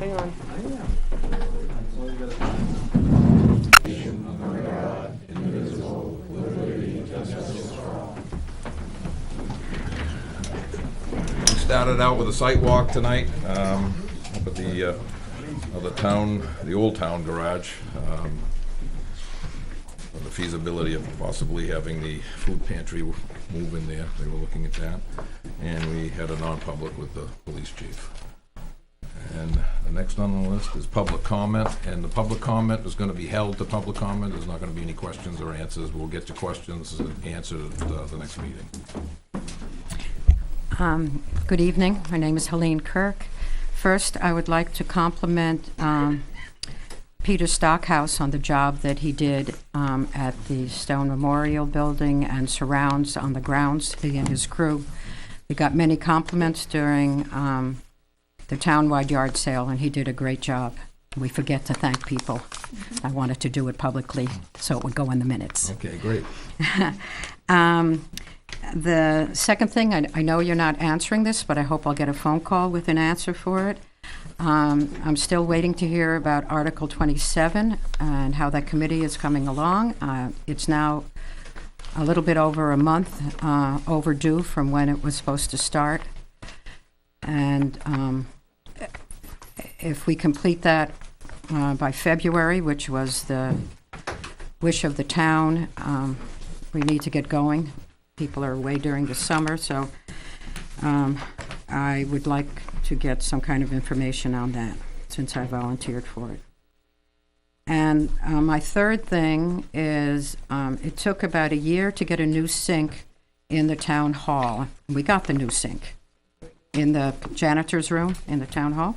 hang on. Started out with a site walk tonight up at the old town garage. The feasibility of possibly having the food pantry move in there. They were looking at that. And we had a non-public with the police chief. And the next on the list is public comment, and the public comment is going to be held to public comment. There's not going to be any questions or answers. We'll get to questions and answers at the next meeting. Good evening. My name is Helene Kirk. First, I would like to compliment Peter Stockhouse on the job that he did at the Stone Memorial Building and surrounds on the grounds, he and his crew. He got many compliments during the townwide yard sale, and he did a great job. We forget to thank people. I wanted to do it publicly so it would go in the minutes. Okay, great. The second thing, I know you're not answering this, but I hope I'll get a phone call with an answer for it. I'm still waiting to hear about Article 27 and how that committee is coming along. It's now a little bit over a month overdue from when it was supposed to start. And if we complete that by February, which was the wish of the town, we need to get going. People are away during the summer, so I would like to get some kind of information on that since I volunteered for it. And my third thing is it took about a year to get a new sink in the town hall. We got the new sink in the janitor's room in the town hall.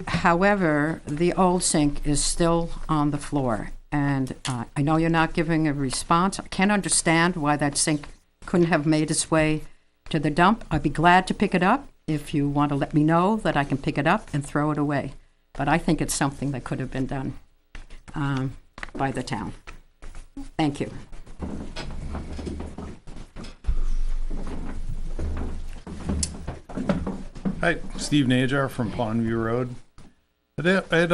However, the old sink is still on the floor. And I know you're not giving a response. I can't understand why that sink couldn't have made its way to the dump. I'd be glad to pick it up if you want to let me know that I can pick it up and throw it away. But I think it's something that could have been done by the town. Thank you. Hi, Steve Najar from Pondview Road. I had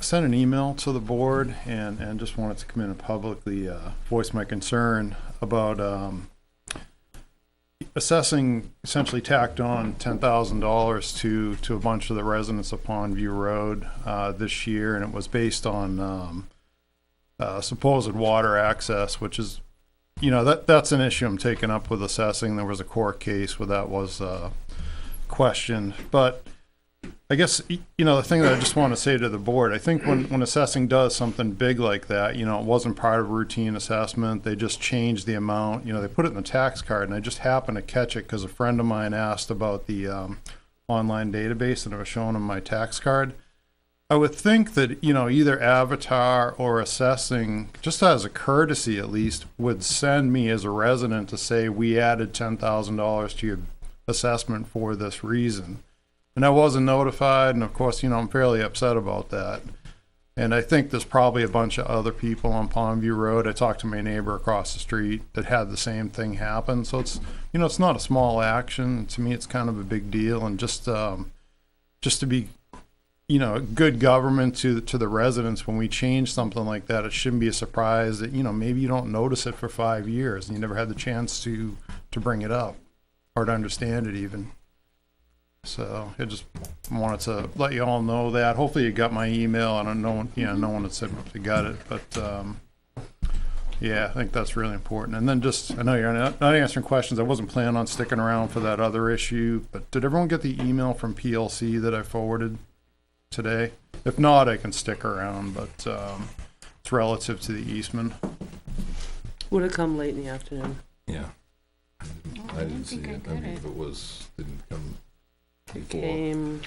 sent an email to the board and just wanted to come in and publicly voice my concern about assessing, essentially tacked on $10,000 to a bunch of the residents of Pondview Road this year, and it was based on supposed water access, which is, that's an issue I'm taking up with assessing. There was a court case where that was questioned, but I guess, the thing that I just want to say to the board, I think when assessing does something big like that, it wasn't part of routine assessment. They just changed the amount. They put it in the tax card, and I just happened to catch it because a friend of mine asked about the online database, and I was showing him my tax card. I would think that, either Avatar or assessing, just as a courtesy at least, would send me as a resident to say, we added $10,000 to your assessment for this reason. And I wasn't notified, and of course, I'm fairly upset about that. And I think there's probably a bunch of other people on Pondview Road. I talked to my neighbor across the street that had the same thing happen. So it's, it's not a small action. To me, it's kind of a big deal. And just to be, a good government to the residents, when we change something like that, it shouldn't be a surprise that, maybe you don't notice it for 5 years and you never had the chance to bring it up or to understand it even. So I just wanted to let you all know that. Hopefully you got my email. I don't know, no one had said they got it, but yeah, I think that's really important. And then I know you're not answering questions. I wasn't planning on sticking around for that other issue, but did everyone get the email from PLC that I forwarded today? If not, I can stick around, but it's relative to the Eastman. Would it come late in the afternoon? Yeah. I didn't see it. I mean, if it didn't come before.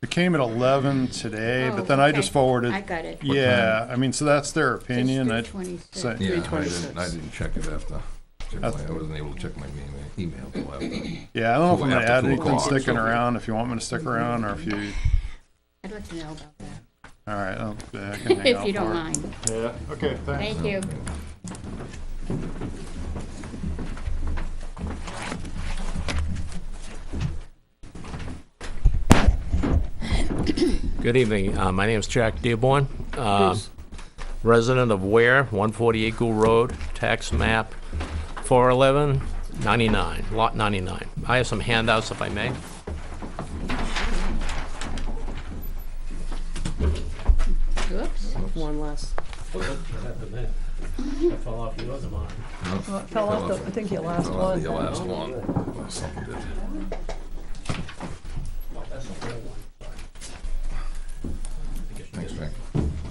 It came at 11 today, but then I just forwarded. I got it. Yeah, I mean, so that's their opinion. It's 326. I didn't check it after. I wasn't able to check my email till after. Yeah, I don't know if I'm going to add After 2 anything o'clock, sticking so- around, if you want me to stick around, or if you... I'd like to know about that, All right, I can hang if out you don't for it. mind. Yeah, okay, thanks. Thank you. Good evening. My name is Jack Dearborn, Who's- resident of Weare, 148 Gould Road, tax map 41199, lot 99. I have some handouts, if I may. Oops. One less. That fell off yours or mine? Fell off the, I think your last one. Your last one. Something did. That's the whole one. Thanks, Frank.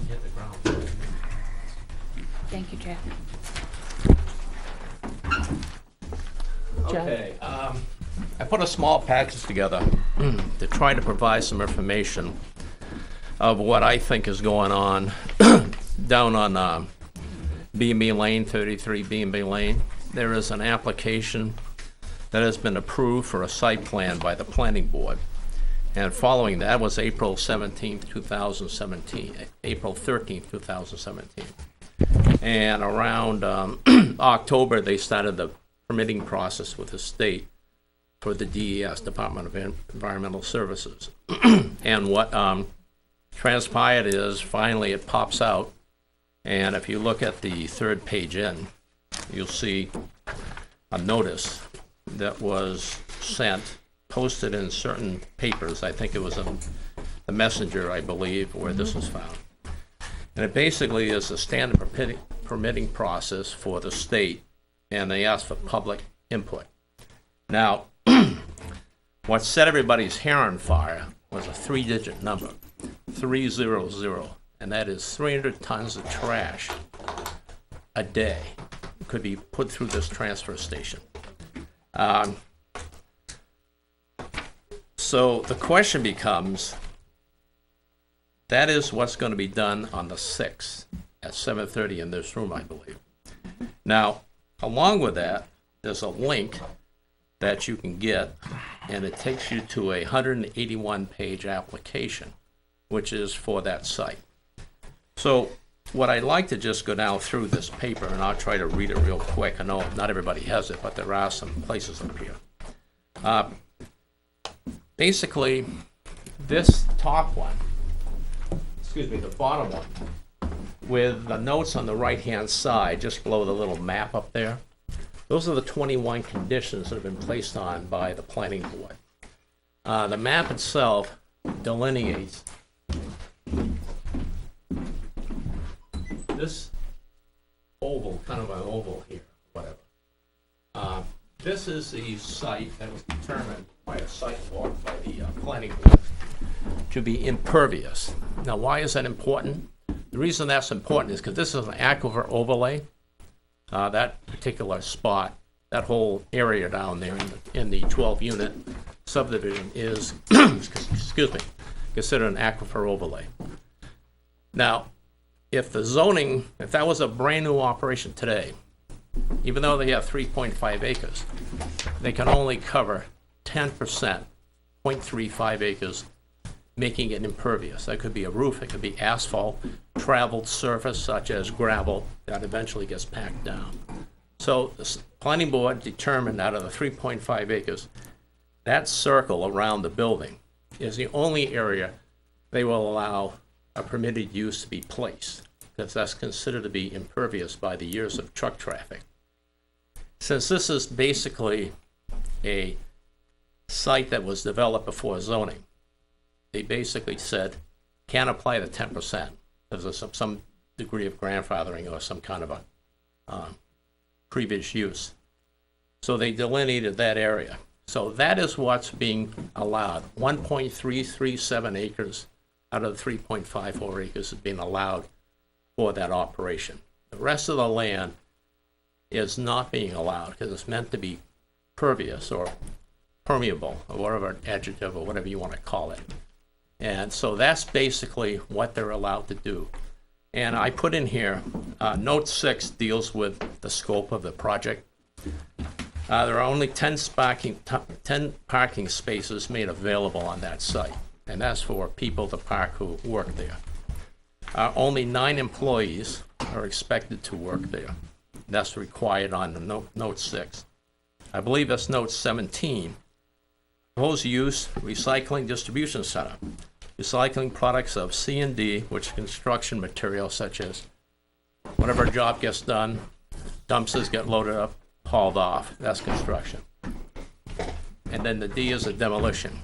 Hit the ground. Thank you, Jack. Okay, I put a small package together to try to provide some information of what I think is going on down on B&B Lane, 33 B&B Lane. There is an application that has been approved for a site plan by the planning board. And following that was April 17th, 2017, April 13th, 2017. And around October, they started the permitting process with the state for the DES, Department of Environmental Services. And what transpired is finally it pops out. And if you look at the third page in, you'll see a notice that was sent, posted in certain papers. I think it was in the Messenger, I believe, where this was found. And it basically is a standard permitting process for the state, and they ask for public input. Now, what set everybody's hair on fire was a 3-digit number, 300, and that is 300 tons of trash a day could be put through this transfer station. So the question becomes, that is what's going to be done on the 6th at 7:30 in this room, I believe. Now, along with that, there's a link that you can get, and it takes you to a 181-page application, which is for that site. So what I'd like to just go down through this paper, and I'll try to read it real quick. I know not everybody has it, but there are some places up here. Basically, this top one, the bottom one, with the notes on the right-hand side, just below the little map up there, those are the 21 conditions that have been placed on by the planning board. The map itself delineates this oval, kind of an oval here, whatever. This is the site that was determined by a site walk by the planning board to be impervious. Now, why is that important? The reason that's important is because this is an aquifer overlay. That particular spot, that whole area down there in the 12-unit subdivision is, excuse me, considered an aquifer overlay. Now, if the zoning, if that was a brand new operation today, even though they have 3.5 acres, they can only cover 10%, 0.35 acres, making it impervious. That could be a roof, it could be asphalt, traveled surface such as gravel that eventually gets packed down. So the planning board determined out of the 3.5 acres, that circle around the building is the only area they will allow a permitted use to be placed, because that's considered to be impervious by the years of truck traffic. Since this is basically a site that was developed before zoning, they basically said, can't apply the 10%. There's some degree of grandfathering or some kind of a previous use. So they delineated that area. So that is what's being allowed. 1.337 acres out of the 3.54 acres is being allowed for that operation. The rest of the land is not being allowed because it's meant to be pervious or permeable, or whatever adjective or whatever you want to call it. And so that's basically what they're allowed to do. And I put in here, note 6 deals with the scope of the project. There are only 10 parking spaces made available on that site, and that's for people to park who work there. Only 9 employees are expected to work there. That's required on the note 6. I believe that's note 17. Proposed use, recycling distribution center. recycling products of C and D, which is construction material such as whenever a job gets done, dumpsters get loaded up, hauled off. That's construction. And then the D is a demolition.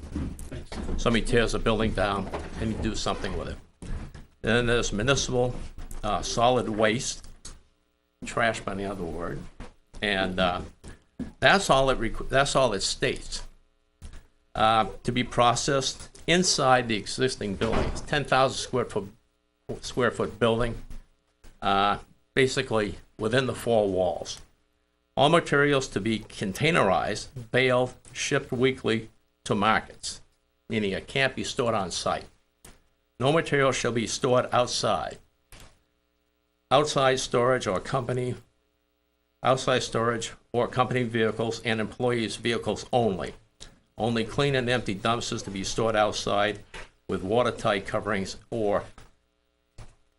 Somebody tears a building down and you do something with it. And then there's municipal solid waste, trash by the other word, and that's all it states. To be processed inside the existing building. It's 10,000 square foot building, basically within the four walls. All materials to be containerized, baled, shipped weekly to markets, meaning it can't be stored on site. No material shall be stored outside. Outside storage or company vehicles and employees' vehicles only. Only clean and empty dumpsters to be stored outside with watertight coverings or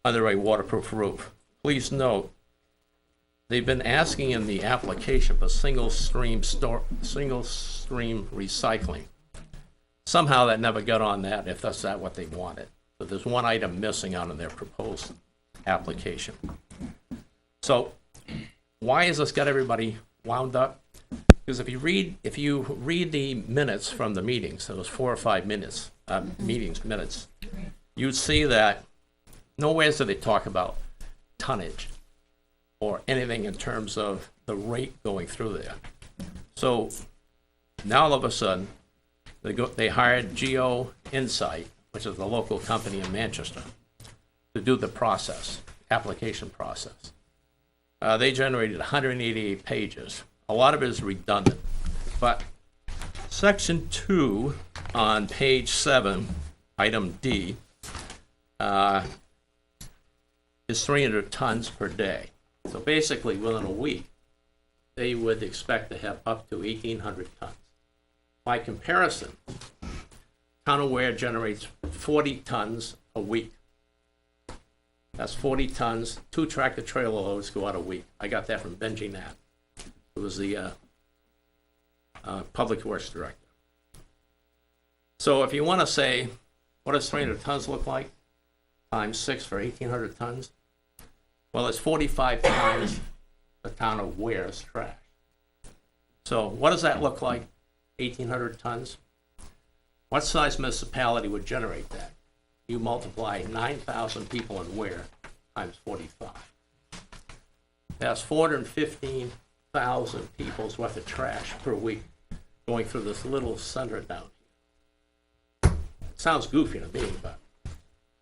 under a waterproof roof. Please note, they've been asking in the application for single stream recycling. Somehow that never got on that, if that's not what they wanted. But there's one item missing out of their proposed application. So why has this got everybody wound up? Because if you read the minutes from the meetings, those 4 or 5 minutes, minutes, you'd see that nowhere do they talk about tonnage or anything in terms of the rate going through there. So now all of a sudden, they hired Geo Insight, which is the local company in Manchester, to do the application process. They generated 188 pages. A lot of it is redundant, but section 2 on page 7, item D, is 300 tons per day. So basically, within a week, they would expect to have up to 1,800 tons. By comparison, Town of Weare generates 40 tons a week. That's 40 tons, 2 tractor trailer loads go out a week. I got that from Benji Knapp, who was the Public Works Director. So if you want to say, what does 300 tons look like? Times 6 for 1,800 tons? Well, it's 45 times the Town of Ware's trash. So what does that look like? 1,800 tons? What size municipality would generate that? You multiply 9,000 people in Weare times 45. That's 415,000 people's worth of trash per week going through this little center down here. It sounds goofy to me, but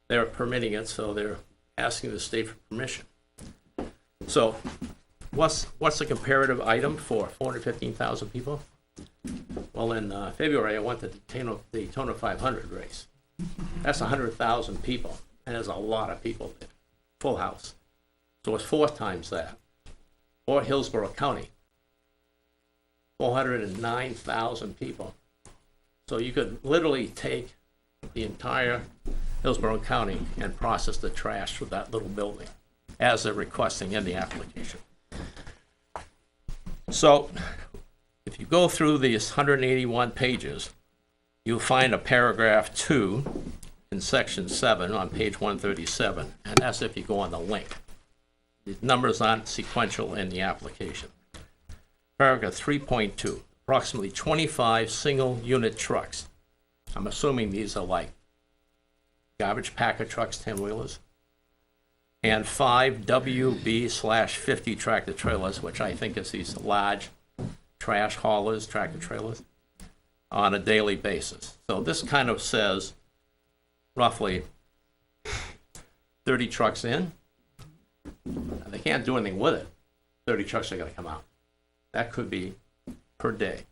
they're permitting it, so they're asking the state for permission. So what's the comparative item for 415,000 people? Well, in February, I went to the Daytona 500 race. That's 100,000 people, and there's a lot of people there. Full house. So it's 4 times that. Or Hillsborough County, 409,000 people. So you could literally take the entire Hillsborough County and process the trash through that little building, as they're requesting in the application. So if you go through these 181 pages, you'll find a paragraph 2 in section 7 on page 137, and that's if you go on the link. The numbers aren't sequential in the application. Paragraph 3.2, approximately 25 single unit trucks. I'm assuming these are like garbage packer trucks, 10-wheelers, and 5 WB/50 tractor trailers, which I think is these large trash haulers, tractor trailers, on a daily basis. So this kind of says roughly 30 trucks in. They can't do anything with it. 30 trucks are going to come out. That could be per day.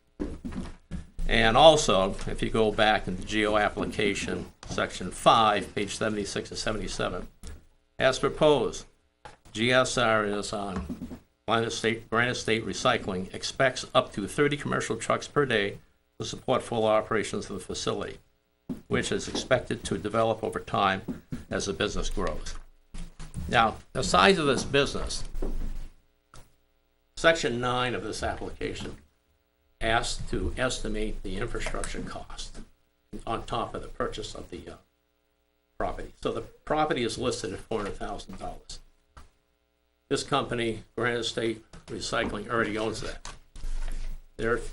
And also, if you go back in the geo application, section 5, page 76 and 77, as proposed, GSR is on Granite State Recycling expects up to 30 commercial trucks per day to support full operations of the facility, which is expected to develop over time as the business grows. Now, the size of this business, section 9 of this application asks to estimate the infrastructure cost on top of the purchase of the property. So the property is listed at $400,000. This company, Granite State Recycling, already owns that.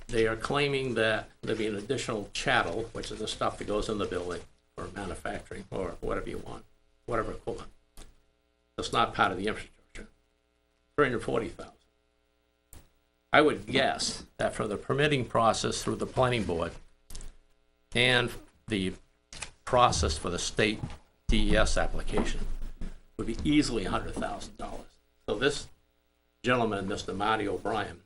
They are claiming that there'll be an additional chattel, which is the stuff that goes in the building or manufacturing or whatever you want, whatever equipment. That's not part of the infrastructure. $340,000. I would guess that for the permitting process through the planning board and the process for the state DES application would be easily $100,000. So this gentleman, Mr. Marty O'Brien,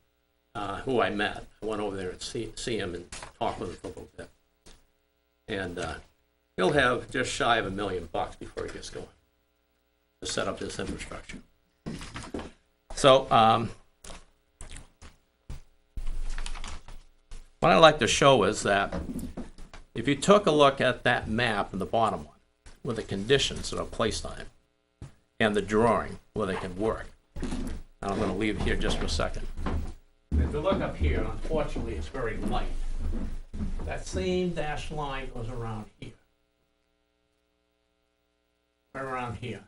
who I met, I went over there and see him and talk with him for a little bit. And he'll have just shy of $1 million before he gets going to set up this infrastructure. So what I'd like to show is that if you took a look at that map in the bottom one, with the conditions that are placed on it, and the drawing where they can work. And I'm going to leave it here just for a second. If you look up here, unfortunately, it's very light. That same dashed line goes around here. Right around here.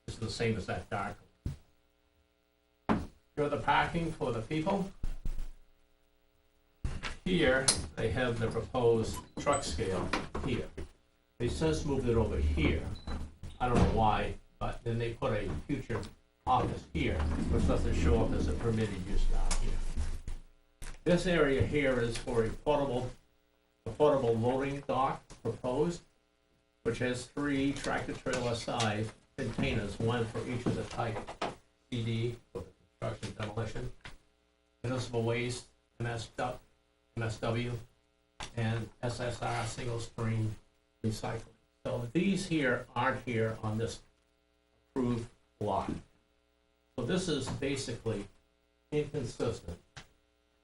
It's the same as that dark one. Here are the parking for the people. Here, they have the proposed truck scale here. They since moved it over here. I don't know why, but then they put a future office here, which doesn't show up as a permitted use down here. This area here is for a portable loading dock proposed, which has 3 tractor trailer size containers, one for each of the type CD for the construction demolition, municipal waste, MSW, and SSR single stream recycling. So these here aren't here on this approved lot. So this is basically inconsistent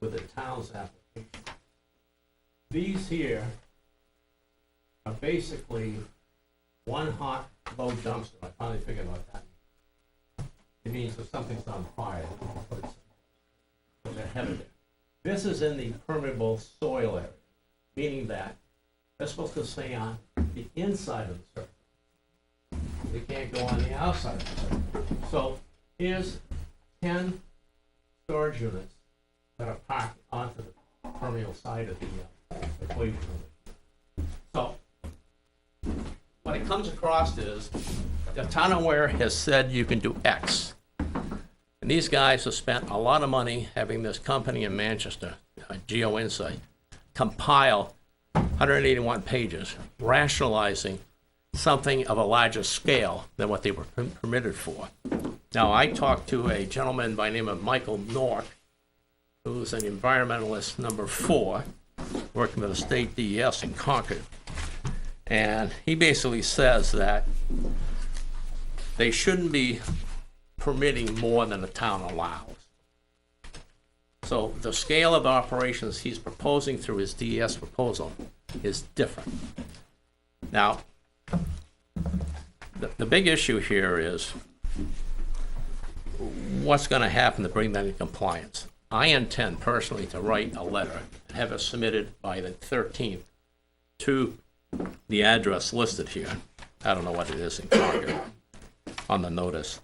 with the town's application. These here are basically one hot low dumpster. I finally figured out what that means. It means if something's on fire, there's a header there. This is in the permeable soil area, meaning that they're supposed to stay on the inside of the circle. They can't go on the outside of the circle. So here's 10 storage units that are parked onto the permeable side of the equation. So what it comes across is the town of Weare has said you can do X. And these guys have spent a lot of money having this company in Manchester, Geo Insight, compile 181 pages, rationalizing something of a larger scale than what they were permitted for. Now, I talked to a gentleman by the name of Michael Nork, who's an environmentalist number 4, working with the state DES in Concord. And he basically says that they shouldn't be permitting more than the town allows. So the scale of operations he's proposing through his DES proposal is different. Now, the big issue here is what's going to happen to bring that in compliance. I intend personally to write a letter and have it submitted by the 13th to the address listed here. I don't know what it is in Concord on the notice.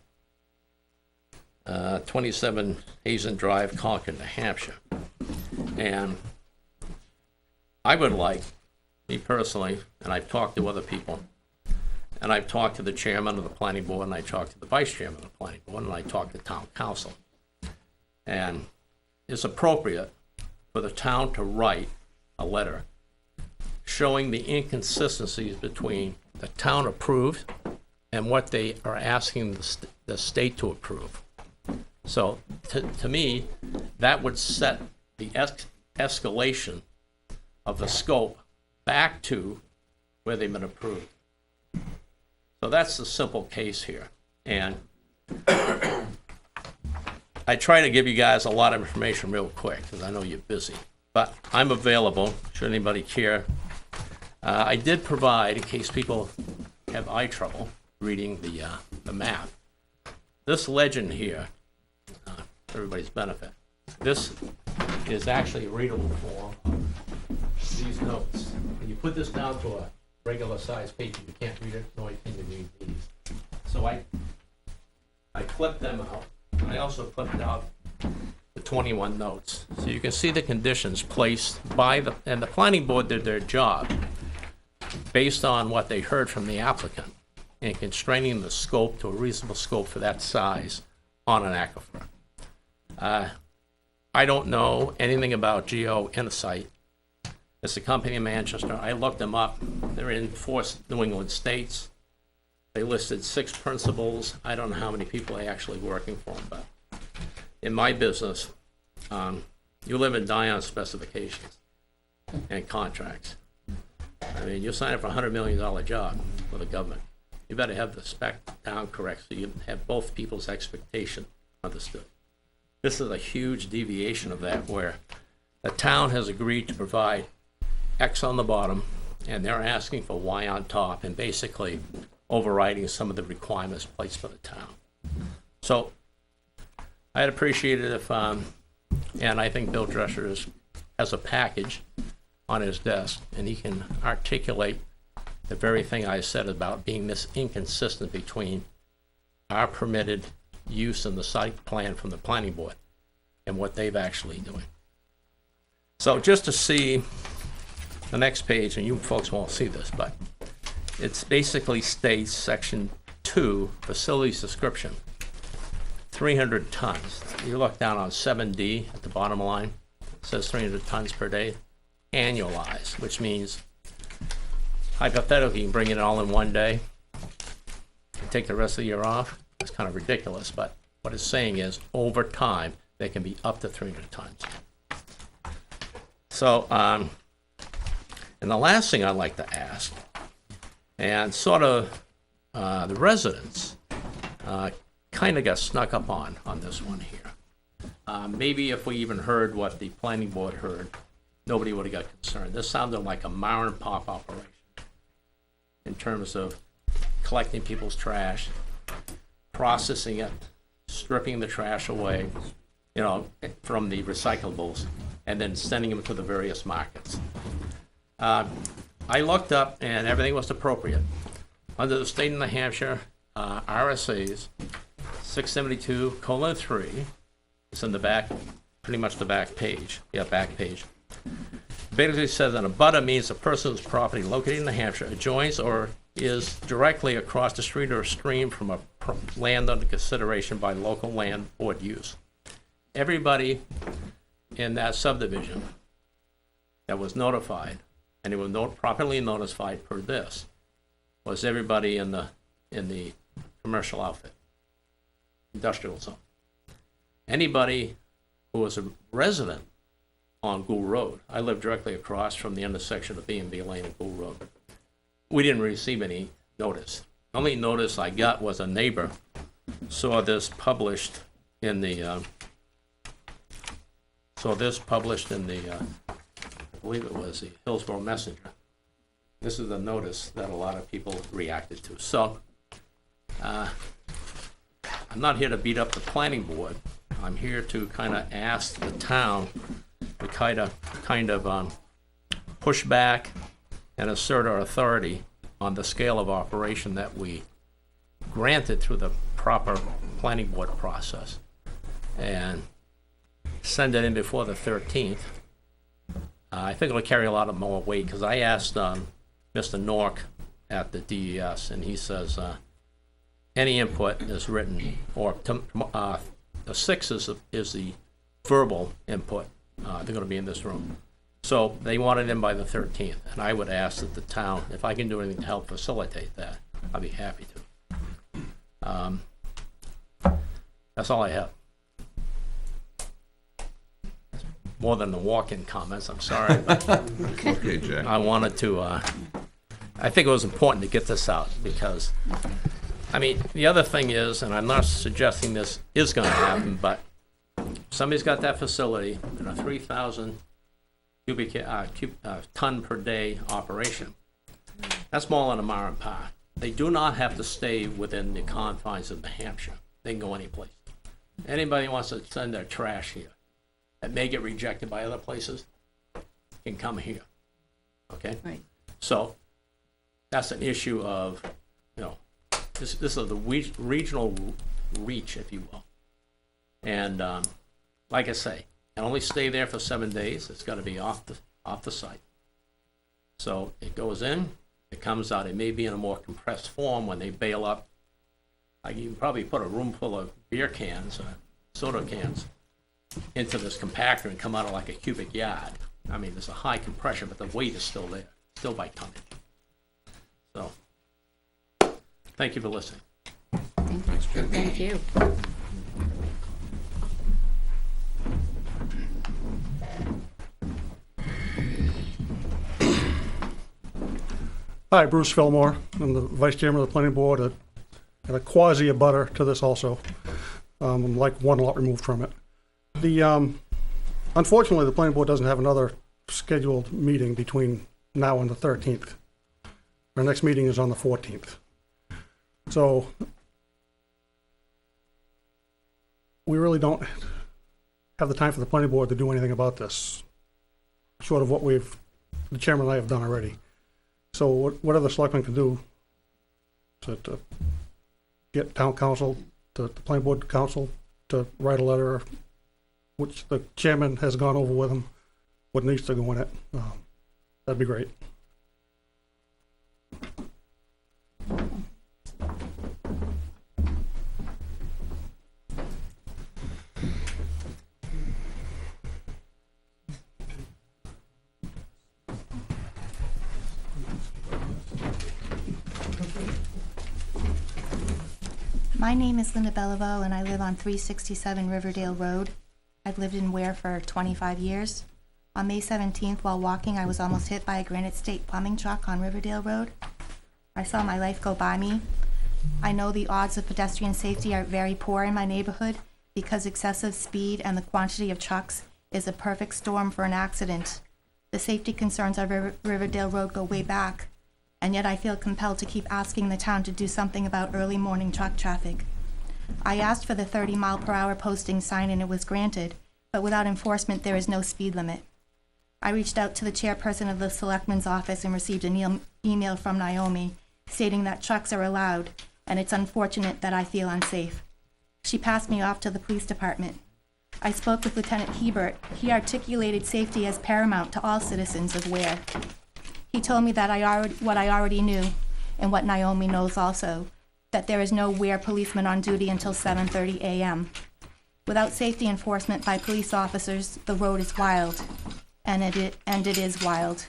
27 Hazen Drive, Concord, New Hampshire. And I would like, me personally, and I've talked to other people, and I've talked to the chairman of the planning board, and I talked to the vice chairman of the planning board, and I talked to town council. And it's appropriate for the town to write a letter showing the inconsistencies between the town approved and what they are asking the state to approve. So to me, that would set the escalation of the scope back to where they've been approved. So that's the simple case here. And I try to give you guys a lot of information real quick because I know you're busy. But I'm available should anybody care. I did provide, in case people have eye trouble reading the map, this legend here, for everybody's benefit. This is actually a readable form of these notes. And you put this down to a regular sized paper, you can't read it, nor can you read these. So I clipped them out. I also clipped out the 21 notes. So you can see the conditions placed by and the planning board did their job based on what they heard from the applicant and constraining the scope to a reasonable scope for that size on an aquifer. I don't know anything about Geo Insight. It's a company in Manchester. I looked them up. They're in 4 New England states. They listed 6 principals. I don't know how many people are actually working for them, but in my business, you live and die on specifications and contracts. I mean, you sign up for a $100 million job with the government. You better have the spec down correct so you have both people's expectation understood. This is a huge deviation of that where the town has agreed to provide X on the bottom and they're asking for Y on top and basically overriding some of the requirements placed by the town. So I'd appreciate it if, and I think Bill Drescher has a package on his desk and he can articulate the very thing I said about being this inconsistent between our permitted use in the site plan from the planning board and what they've actually doing. So just to see the next page, and you folks won't see this, but it basically states section 2, facilities description, 300 tons. You look down on 7D at the bottom line, it says 300 tons per day, annualized, which means hypothetically you can bring it all in one day and take the rest of the year off. It's kind of ridiculous, but what it's saying is over time they can be up to 300 tons. So, and the last thing I'd like to ask, and sort of the residents kind of got snuck up on this one here. Maybe if we even heard what the planning board heard, nobody would have got concerned. This sounded like a mom and pop operation in terms of collecting people's trash, processing it, stripping the trash away, you know, from the recyclables, and then sending them to the various markets. I looked up and everything was appropriate. Under the state of New Hampshire, RSA's 672:3, it's in the back, pretty much the back page, back page. Basically says that a abutter means a person whose property located in New Hampshire adjoins or is directly across the street or stream from a land under consideration by local land board use. Everybody in that subdivision that was notified, and it was properly notified per this, was everybody in the commercial outfit, industrial zone. Anybody who was a resident on Gould Road, I live directly across from the intersection of B&B Lane and Gould Road. We didn't receive any notice. The only notice I got was a neighbor saw this published in the, I believe it was the Hillsborough Messenger. This is the notice that a lot of people reacted to. So, I'm not here to beat up the planning board. I'm here to kind of ask the town to kind of push back and assert our authority on the scale of operation that we granted through the proper planning board process, and send it in before the 13th. I think it'll carry a lot of more weight because I asked Mr. Nork at the DES, and he says any input is written, or the 6 is the verbal input. They're going to be in this room. So they want it in by the 13th, and I would ask that the town, if I can do anything to help facilitate that, I'd be happy to. That's all I have. More than the walk-in comments, I'm sorry. But Okay, Jack. I wanted to, I think it was important to get this out because, I mean, the other thing is, and I'm not suggesting this is going to happen, but somebody's got that facility in a 3,000 ton per day operation. That's more than a mile and par. They do not have to stay within the confines of New Hampshire. They can go any place. Anybody wants to send their trash here that may get rejected by other places can come here. Okay? Right. So that's an issue of, this is the regional reach, if you will. And like I say, and only stay there for 7 days. It's got to be off the site. So it goes in, it comes out. It may be in a more compressed form when they bail up. Like you can probably put a room full of beer cans, soda cans, into this compactor and come out of like a cubic yard. I mean, there's a high compression, but the weight is still there, still by tonnage. So, thank you for listening. Thanks, Jim. Thank you. Hi, Bruce Fillmore. I'm the Vice Chairman of the Planning Board and a quasi-abutter to this also. I'm like one lot removed from it. Unfortunately, the Planning Board doesn't have another scheduled meeting between now and the 13th. Our next meeting is on the 14th. So we really don't have the time for the Planning Board to do anything about this, short of what the Chairman and I have done already. So whatever the selectmen can do to get town council, the planning board council to write a letter, which the chairman has gone over with him, what needs to go in it, that'd be great. My name is Linda Beliveau, and I live on 367 Riverdale Road. I've lived in Weare for 25 years. On May 17th, while walking, I was almost hit by a Granite State plumbing truck on Riverdale Road. I saw my life go by me. I know the odds of pedestrian safety are very poor in my neighborhood because excessive speed and the quantity of trucks is a perfect storm for an accident. The safety concerns of Riverdale Road go way back, and yet I feel compelled to keep asking the town to do something about early morning truck traffic. I asked for the 30-mile-per-hour posting sign and it was granted, but without enforcement there is no speed limit. I reached out to the chairperson of the Selectmen's office and received an email from Naomi stating that trucks are allowed, and it's unfortunate that I feel unsafe. She passed me off to the police department. I spoke with Lieutenant Hebert. He articulated safety as paramount to all citizens of Weare. He told me that what I already knew, and what Naomi knows also, that there is no Weare policeman on duty until 7:30 a.m. Without safety enforcement by police officers, the road is wild, and it is wild.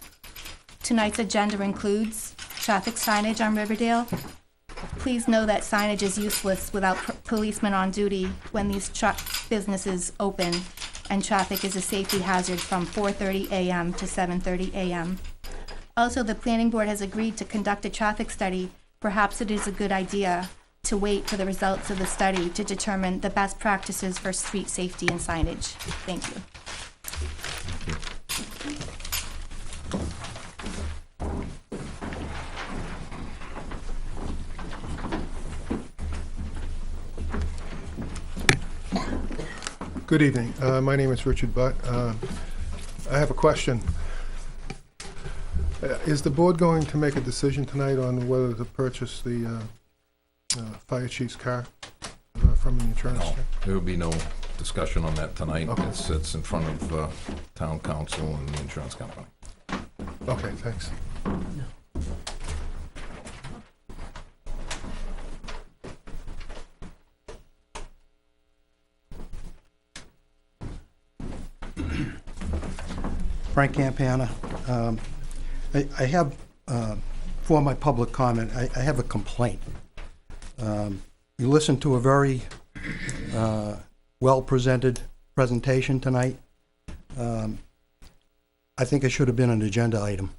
Tonight's agenda includes traffic signage on Riverdale. Please know that signage is useless without policemen on duty when these truck businesses open, and traffic is a safety hazard from 4:30 a.m. to 7:30 a.m. Also, the planning board has agreed to conduct a traffic study. Perhaps it is a good idea to wait for the results of the study to determine the best practices for street safety and signage. Thank you. Good evening. My name is Richard Butt. I have a question. Is the board going to make a decision tonight on whether to purchase the fire chief's car from the insurance? No, there will be no discussion on that tonight. Okay. It's in front of town council and the insurance company. Okay, thanks. Frank Campana. I have, for my public comment, I have a complaint. You listened to a very well-presented presentation tonight. I think it should have been an agenda item.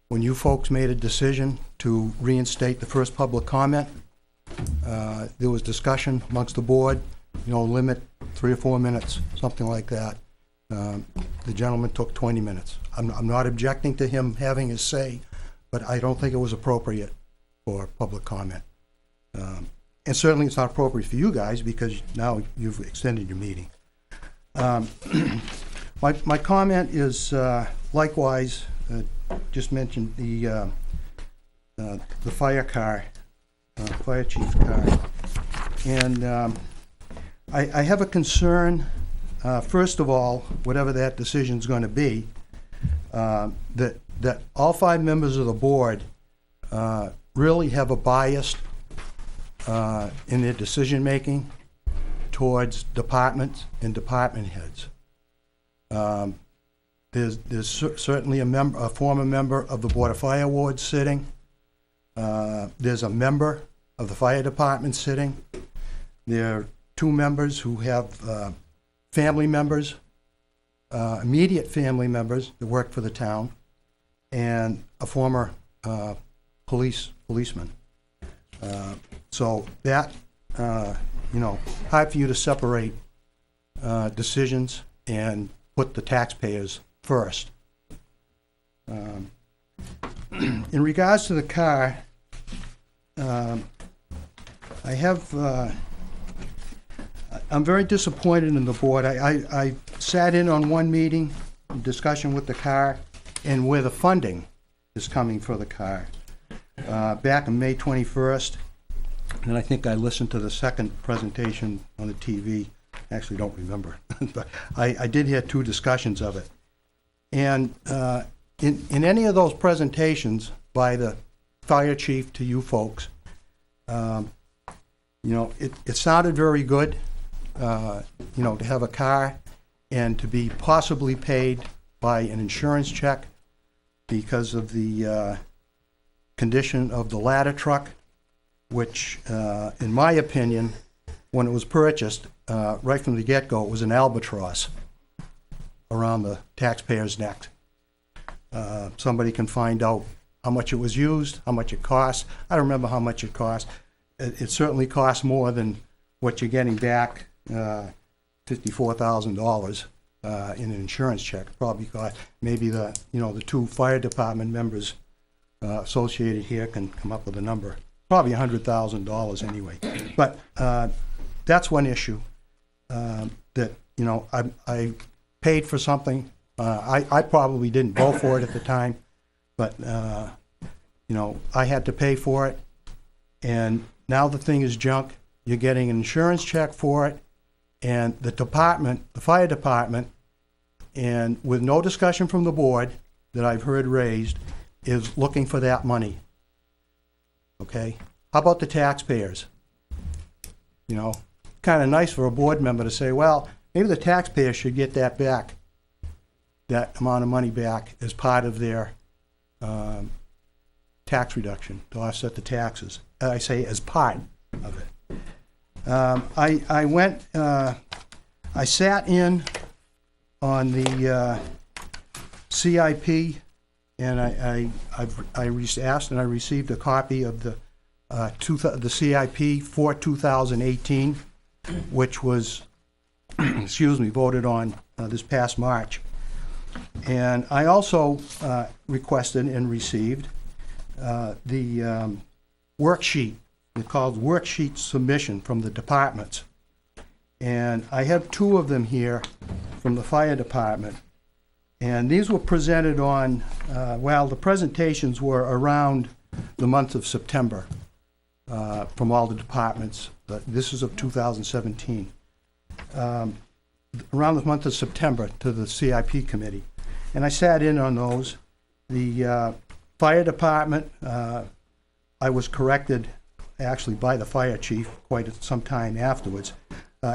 When you folks made a decision to reinstate the first public comment, there was discussion amongst the board, limit 3 or 4 minutes, something like that. The gentleman took 20 minutes. I'm not objecting to him having his say, but I don't think it was appropriate for public comment. And certainly it's not appropriate for you guys because now you've extended your meeting. My comment is likewise, just mentioned the the fire car, fire chief's car. And I have a concern, first of all, whatever that decision's gonna be, that all 5 members of the board really have a bias in their decision-making towards departments and department heads. There's certainly a former member of the Board of Fire Ward sitting. There's a member of the fire department sitting. There are 2 members who have family members, immediate family members that work for the town, and a former policeman. So that, hard for you to separate decisions and put the taxpayers first. In regards to the car, I'm very disappointed in the board. I sat in on one meeting, discussion with the car, and where the funding is coming for the car. Back on May 21st, and I think I listened to the second presentation on the TV. Actually, don't remember, but I did hear 2 discussions of it. And in any of those presentations by the fire chief to you folks, it sounded very good, to have a car and to be possibly paid by an insurance check because of the condition of the ladder truck, which, in my opinion, when it was purchased, right from the get-go, it was an albatross around the taxpayer's neck. Somebody can find out how much it was used, how much it cost. I don't remember how much it cost. It certainly cost more than what you're getting back, $54,000 in an insurance check. Probably cost, maybe the 2 fire department members associated here can come up with a number. Probably $100,000 anyway. But that's one issue that, I paid for something. I probably didn't vote for it at the time, but, I had to pay for it. And now the thing is junk. You're getting an insurance check for it, and the fire department, and with no discussion from the board that I've heard raised, is looking for that money. Okay? How about the taxpayers? Kind of nice for a board member to say, well, maybe the taxpayers should get that back, that amount of money back as part of their tax reduction to offset the taxes. I say as part of it. I sat in on the CIP, and I asked and I received a copy of the CIP for 2018, which was, voted on this past March. And I also requested and received the worksheet. It's called worksheet submission from the departments. And I have 2 of them here from the fire department. And these were presented on, the presentations were around the month of September from all the departments. This is of 2017. Around the month of September to the CIP committee. And I sat in on those. The fire department, I was corrected actually by the fire chief quite some time afterwards.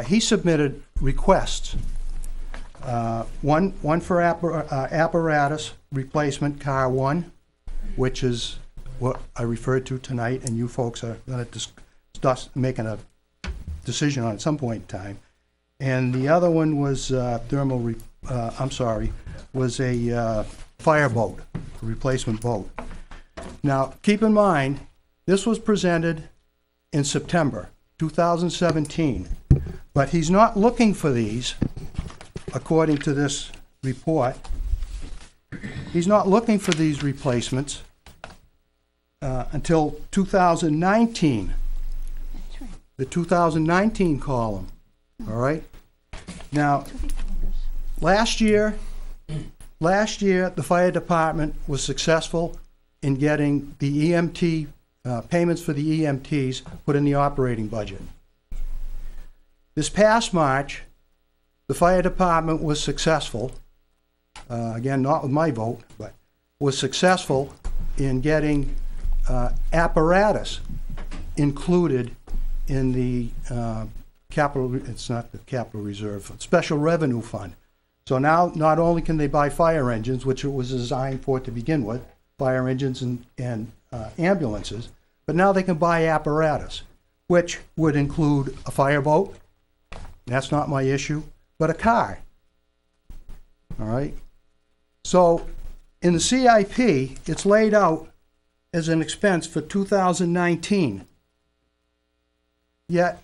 He submitted requests. One for apparatus replacement, car 1, which is what I referred to tonight, and you folks are going to discuss making a decision on at some point in time. And the other one was was a fireboat, a replacement boat. Now, keep in mind, this was presented in September 2017, but he's not looking for these, according to this report. He's not looking for these replacements until 2019, the 2019 column, all right? Now, last year, the fire department was successful in getting the EMT payments for the EMTs put in the operating budget. This past March, the fire department was successful, again, not with my vote, but was successful in getting apparatus included in the capital, it's not the capital reserve, special revenue fund. So now, not only can they buy fire engines, which it was designed for to begin with, fire engines and ambulances, but now they can buy apparatus, which would include a fireboat, that's not my issue, but a car. All right? So in the CIP, it's laid out as an expense for 2019. Yet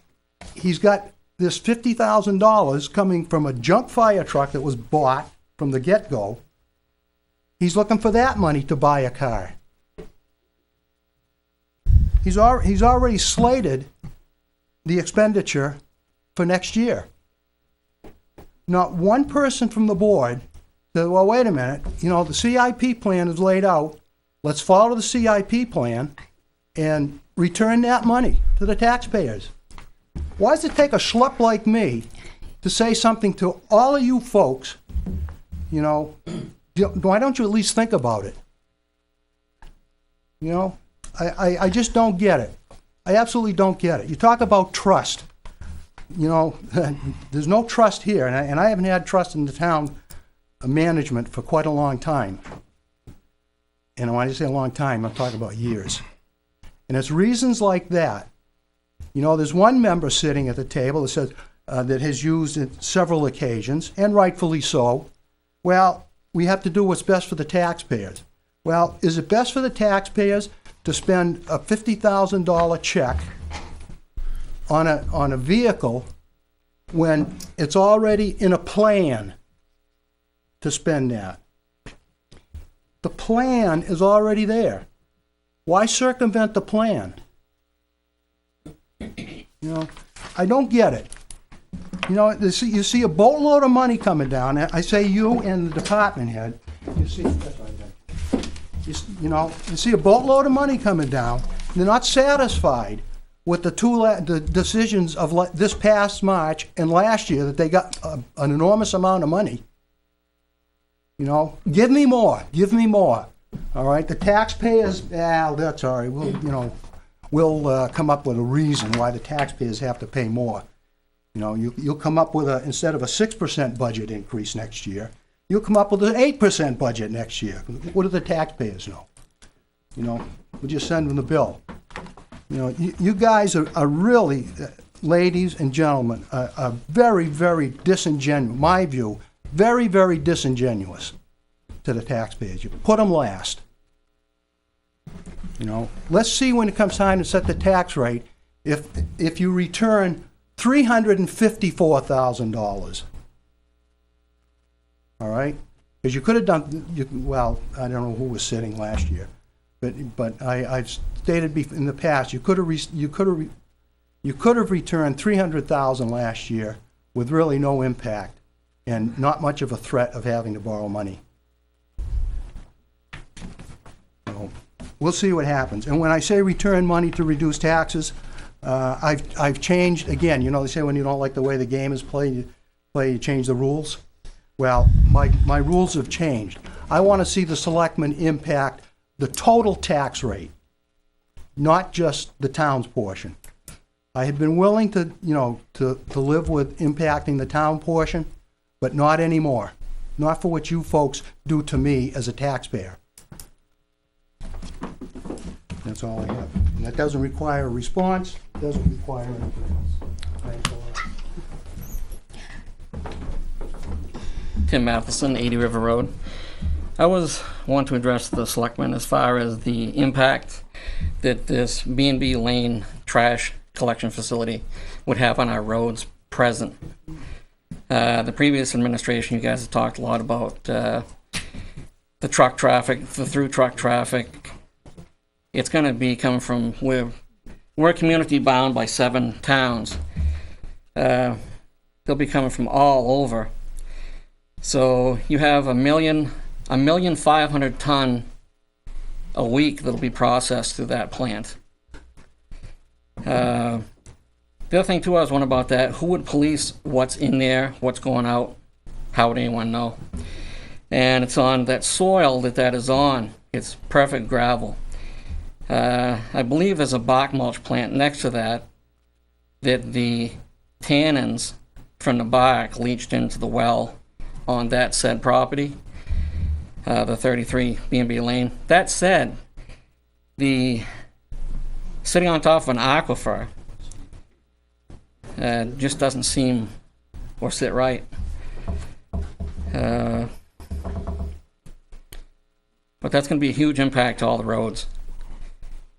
he's got this $50,000 coming from a junk fire truck that was bought from the get-go. He's looking for that money to buy a car. He's already slated the expenditure for next year. Not one person from the board said, well, wait a minute, you know, the CIP plan is laid out. Let's follow the CIP plan and return that money to the taxpayers. Why does it take a schlup like me to say something to all of you folks, you know, why don't you at least think about it? You know, I just don't get it. I absolutely don't get it. You talk about trust. You know, there's no trust here, and I haven't had trust in the town management for quite a long time. And when I say a long time, I'm talking about years. And it's reasons like that. You know, there's one member sitting at the table that says, that has used it several occasions, and rightfully so, well, we have to do what's best for the taxpayers. Well, is it best for the taxpayers to spend a $50,000 check on a vehicle when it's already in a plan to spend that? The plan is already there. Why circumvent the plan? You know, I don't get it. You know, you see a boatload of money coming down. I say you and the department head. You see, you know, you see a boatload of money coming down. They're not satisfied with the decisions of this past March and last year that they got an enormous amount of money. You know, give me more. Give me more. All right, the taxpayers. That's all right. We'll come up with a reason why the taxpayers have to pay more. You know, you'll come up with instead of a 6% budget increase next year, you'll come up with an 8% budget next year. What do the taxpayers know? You know, we'll just send them the bill. You know, you guys are really, ladies and gentlemen, are very, very disingenuous, my view, very, very disingenuous to the taxpayers. You put them last. You know, let's see when it comes time to set the tax rate if you return $354,000. All right? Because you could have done, well, I don't know who was sitting last year, but I've stated in the past, you could have returned $300,000 last year with really no impact and not much of a threat of having to borrow money. So we'll see what happens. And when I say return money to reduce taxes, I've changed, again, you know, they say when you don't like the way the game is played, you change the rules. Well, my rules have changed. I want to see the selectmen impact the total tax rate, not just the town's portion. I had been willing to, you know, to live with impacting the town portion, but not anymore. Not for what you folks do to me as a taxpayer. That's all I have. And that doesn't require a response, doesn't require anything else. Thanks a lot. Tim Matheson, 80 River Road. I want to address the selectmen as far as the impact that this B&B Lane trash collection facility would have on our roads present. The previous administration, you guys have talked a lot about the truck traffic, the through truck traffic. It's going to be coming from we're a community bound by 7 towns. They'll be coming from all over. So you have 1,500,000 ton a week that'll be processed through that plant. The other thing too, I was wondering about that, who would police what's in there, what's going out? How would anyone know? And it's on that soil that is on. It's perfect gravel. I believe there's a bark mulch plant next to that the tannins from the bark leached into the well on that said property, the 33 B&B Lane. That said, sitting on top of an aquifer just doesn't seem or sit right. But that's going to be a huge impact to all the roads.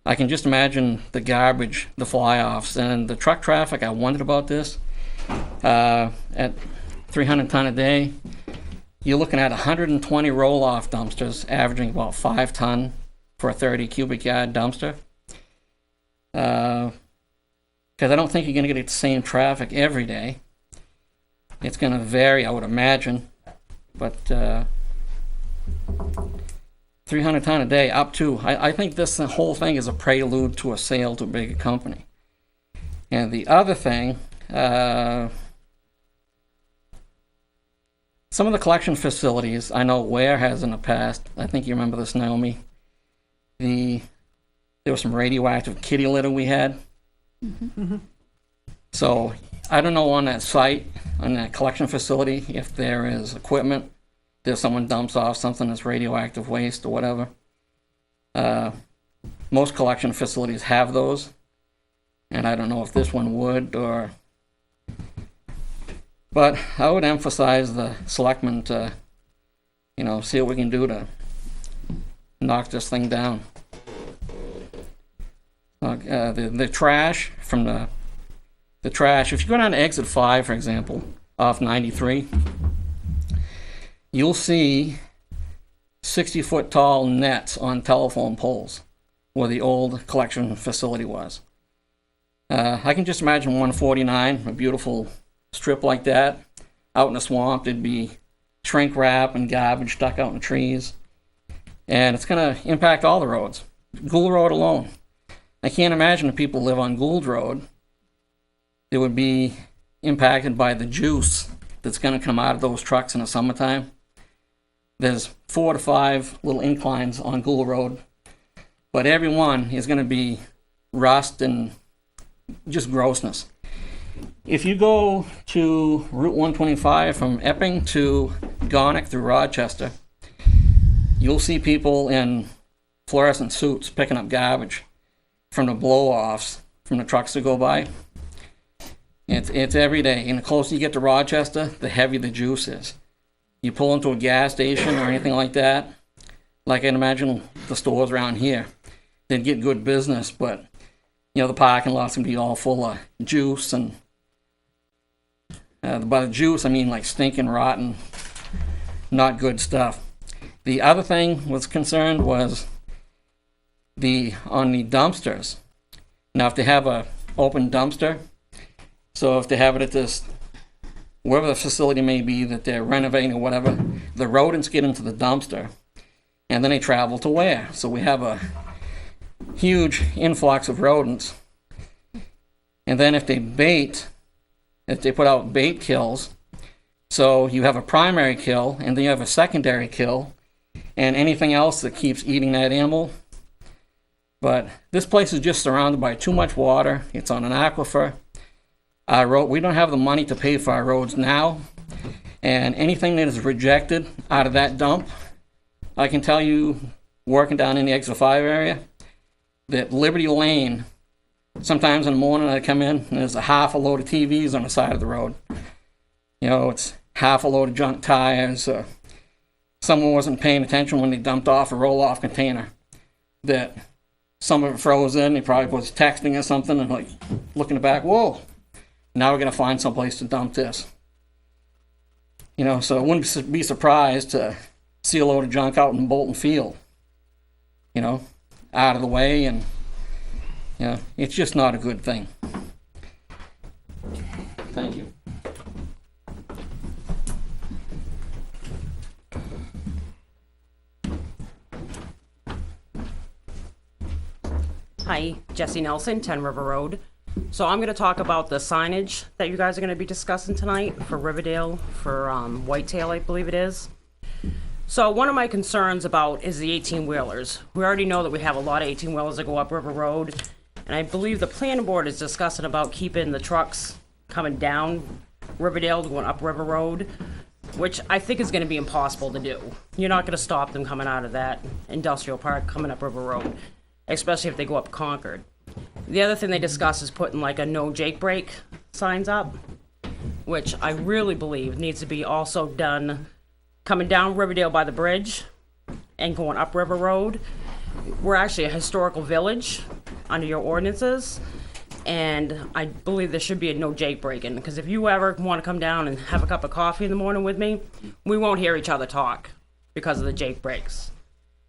I can just imagine the garbage, the fly-offs, and the truck traffic. I wondered about this. At 300 ton a day, you're looking at 120 roll-off dumpsters, averaging about 5 ton for a 30 cubic yard dumpster. Because I don't think you're going to get the same traffic every day. It's going to vary, I would imagine. But 300 ton a day up to, I think this whole thing is a prelude to a sale to a bigger company. And the other thing, some of the collection facilities, I know Weare has in the past, I think you remember this, Naomi, there was some radioactive kitty litter we had. Mm-hmm. So I don't know on that site, on that collection facility, if there is equipment, if someone dumps off something that's radioactive waste or whatever. Most collection facilities have those, and I don't know if this one would or... But I would emphasize the selectmen to, see what we can do to knock this thing down. The trash from the trash, if you go down to exit 5, for example, off 93, you'll see 60-foot tall nets on telephone poles where the old collection facility was. I can just imagine 149, a beautiful strip like that, out in the swamp. There'd be shrink wrap and garbage stuck out in the trees. And it's going to impact all the roads. Gould Road alone. I can't imagine if people live on Gould Road, they would be impacted by the juice that's going to come out of those trucks in the summertime. There's 4 to 5 little inclines on Gould Road, but every one is going to be rust and just grossness. If you go to Route 125 from Epping to Gonick through Rochester, you'll see people in fluorescent suits picking up garbage from the blow-offs from the trucks that go by. It's every day, and the closer you get to Rochester, the heavier the juice is. You pull into a gas station or anything like that, like I'd imagine the stores around here, they'd get good business, but the parking lots can be all full of juice, and by the juice I mean like stinking, rotten, not good stuff. The other thing was concerned was on the dumpsters. Now if they have a open dumpster, so if they have it at this, wherever the facility may be that they're renovating or whatever, the rodents get into the dumpster and then they travel to Weare. So we have a huge influx of rodents. And then if they put out bait kills, so you have a primary kill and then you have a secondary kill and anything else that keeps eating that animal. But this place is just surrounded by too much water. It's on an aquifer. We don't have the money to pay for our roads now, and anything that is rejected out of that dump, I can tell you, working down in the exit 5 area, that Liberty Lane, sometimes in the morning I come in and there's a half a load of TVs on the side of the road. It's half a load of junk tires. Someone wasn't paying attention when they dumped off a roll-off container that some of it froze in. He probably was texting or something and like looking back, whoa. Now we're going to find someplace to dump this. So I wouldn't be surprised to see a load of junk out in Bolton Field, out of the way, and, it's just not a good thing. Thank you. Hi, Jesse Nelson, 10 River Road. So I'm going to talk about the signage that you guys are going to be discussing tonight for Riverdale, for Whitetail, I believe it is. So one of my concerns about is the 18-wheelers. We already know that we have a lot of 18-wheelers that go up River Road, and I believe the planning board is discussing about keeping the trucks coming down Riverdale going up River Road, which I think is going to be impossible to do. You're not going to stop them coming out of that industrial park coming up River Road, especially if they go up Concord. The other thing they discussed is putting like a no Jake break signs up, which I really believe needs to be also done coming down Riverdale by the bridge and going up River Road. We're actually a historical village under your ordinances, and I believe there should be a no Jake breaking, because if you ever want to come down and have a cup of coffee in the morning with me, we won't hear each other talk because of the Jake breaks.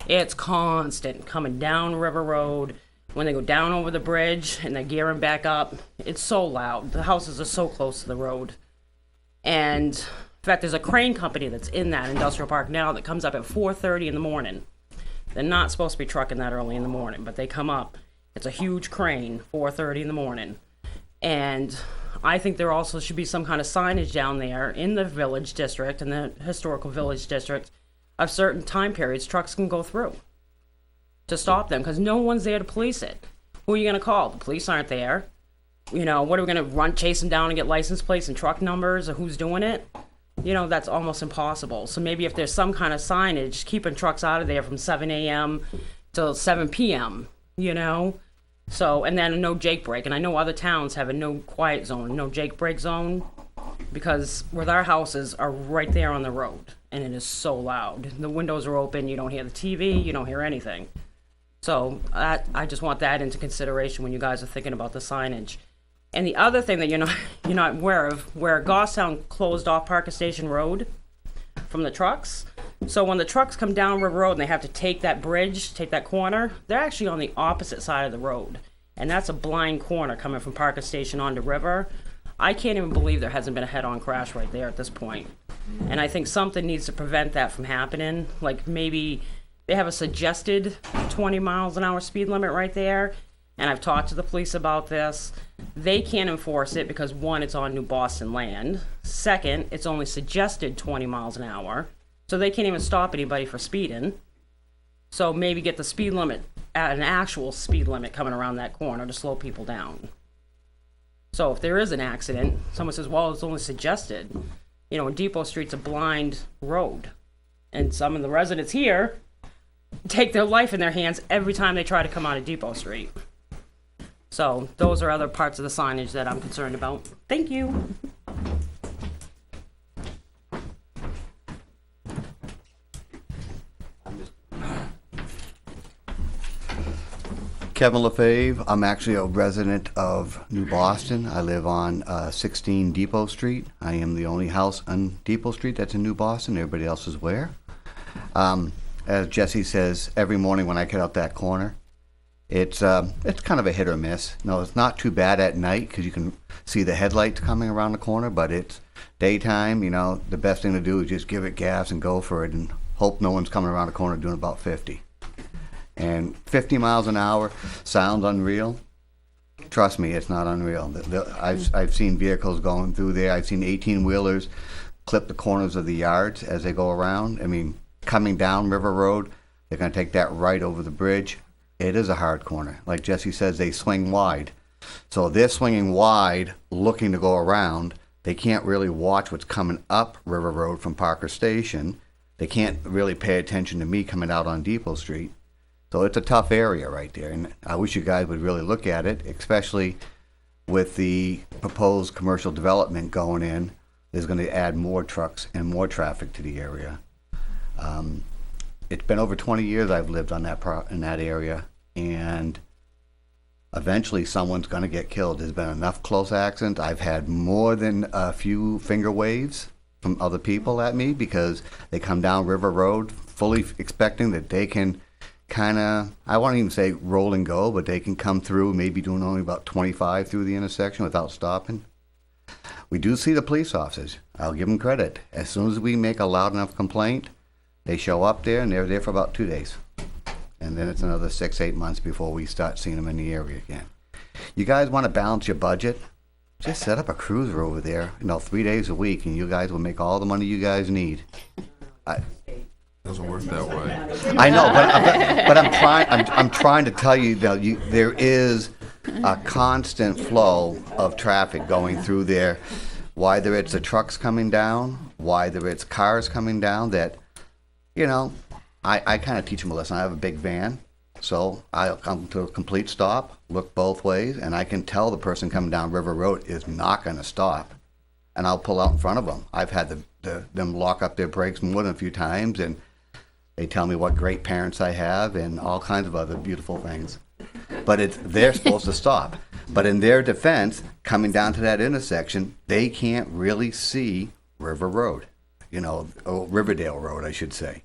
It's constant coming down River Road. When they go down over the bridge and they're gearing back up, it's so loud. The houses are so close to the road. And in fact, there's a crane company that's in that industrial park now that comes up at 4:30 in the morning. They're not supposed to be trucking that early in the morning, but they come up. It's a huge crane, 4:30 in the morning. And I think there also should be some kind of signage down there in the village district, in the historical village district, of certain time periods trucks can go through to stop them, because no one's there to police it. Who are you going to call? The police aren't there. You know, what are we going to chase them down and get license plates and truck numbers, or who's doing it? You know, that's almost impossible. So maybe if there's some kind of signage keeping trucks out of there from 7 a.m. till 7 p.m., you know? So, and then a no Jake break. And I know other towns have a no quiet zone, no Jake break zone, because with our houses are right there on the road, and it is so loud. The windows are open, you don't hear the TV, you don't hear anything. So I just want that into consideration when you guys are thinking about the signage. And the other thing that you're not aware of, where Goffstown closed off Parker Station Road from the trucks. So when the trucks come down River Road and they have to take that bridge, take that corner, they're actually on the opposite side of the road. And that's a blind corner coming from Parker Station onto River. I can't even believe there hasn't been a head-on crash right there at this point. And I think something needs to prevent that from happening. Like maybe they have a suggested 20 miles an hour speed limit right there. And I've talked to the police about this. They can't enforce it because, one, it's on New Boston land. Second, it's only suggested 20 miles an hour. So they can't even stop anybody for speeding. So maybe get the speed limit at an actual speed limit coming around that corner to slow people down. So if there is an accident, someone says, well, it's only suggested. You know, Depot Street's a blind road. And some of the residents here take their life in their hands every time they try to come out of Depot Street. So those are other parts of the signage that I'm concerned about. Thank you. Kevin LaFave. I'm actually a resident of New Boston. I live on 16 Depot Street. I am the only house on Depot Street that's in New Boston. Everybody else is Weare. As Jesse says, every morning when I get out that corner, it's kind of a hit or miss. No, it's not too bad at night because you can see the headlights coming around the corner, but it's daytime. You know, the best thing to do is just give it gas and go for it and hope no one's coming around the corner doing about 50. And 50 miles an hour sounds unreal. Trust me, it's not unreal. I've seen vehicles going through there. I've seen 18-wheelers clip the corners of the yards as they go around. I mean, coming down River Road, they're going to take that right over the bridge. It is a hard corner. Like Jesse says, they swing wide. So they're swinging wide, looking to go around. They can't really watch what's coming up River Road from Parker Station. They can't really pay attention to me coming out on Depot Street. So it's a tough area right there, and I wish you guys would really look at it, especially with the proposed commercial development going in. There's going to add more trucks and more traffic to the area. It's been over 20 years I've lived on in that area, and eventually someone's going to get killed. There's been enough close accidents. I've had more than a few finger waves from other people at me because they come down River Road fully expecting that they can kind of, I won't even say roll and go, but they can come through maybe doing only about 25 through the intersection without stopping. We do see the police officers. I'll give them credit. As soon as we make a loud enough complaint, they show up there and they're there for about 2 days. And then it's another 6-8 months before we start seeing them in the area again. You guys want to balance your budget? Just set up a cruiser over there, 3 days a week, and you guys will make all the money you guys need. Doesn't work that way. I know, but I'm trying to tell you that there is a constant flow of traffic going through there. Whether it's the trucks coming down, whether it's cars coming down, that, I kind of teach them a lesson. I have a big van, so I'll come to a complete stop, look both ways, and I can tell the person coming down River Road is not going to stop, and I'll pull out in front of them. I've had them lock up their brakes more than a few times, and they tell me what great parents I have and all kinds of other beautiful things. But they're supposed to stop. But in their defense, coming down to that intersection, they can't really see River Road, Riverdale Road, I should say.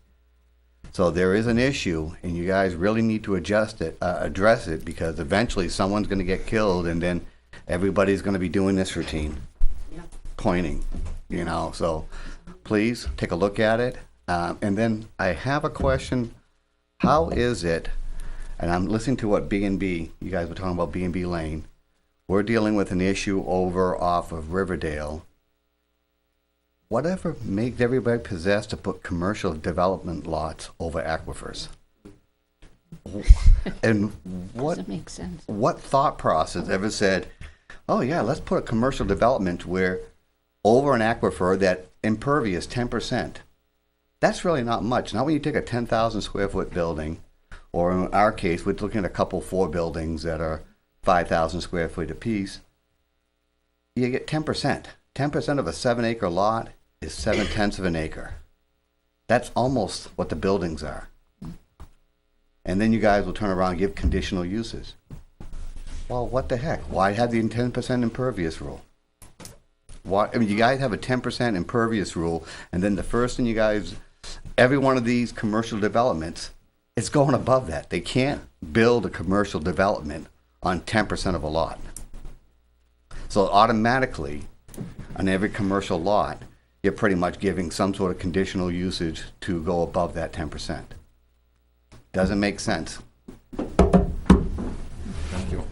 So there is an issue, and you guys really need to address it, because eventually someone's going to get killed, and then everybody's going to be doing this routine, pointing, So please take a look at it. And then I have a question. How is it, and I'm listening to what B&B, you guys were talking about B&B Lane. We're dealing with an issue over off of Riverdale. Whatever makes everybody possessed to put commercial development lots over aquifers? And Doesn't make sense. what thought process ever said, oh yeah, let's put a commercial development where over an aquifer that impervious 10%. That's really not much. Now when you take a 10,000 square foot building, or in our case, we're looking at a couple 4 buildings that are 5,000 square feet apiece, you get 10%. 10% of a 7-acre lot is 7/10 of an acre. That's almost what the buildings are. And then you guys will turn around and give conditional uses. Well, what the heck? Why have the 10% impervious rule? You guys have a 10% impervious rule, and then the first thing you guys, every one of these commercial developments, it's going above that. They can't build a commercial development on 10% of a lot. So automatically, on every commercial lot, you're pretty much giving some sort of conditional usage to go above that 10%. Doesn't make sense. Thank you.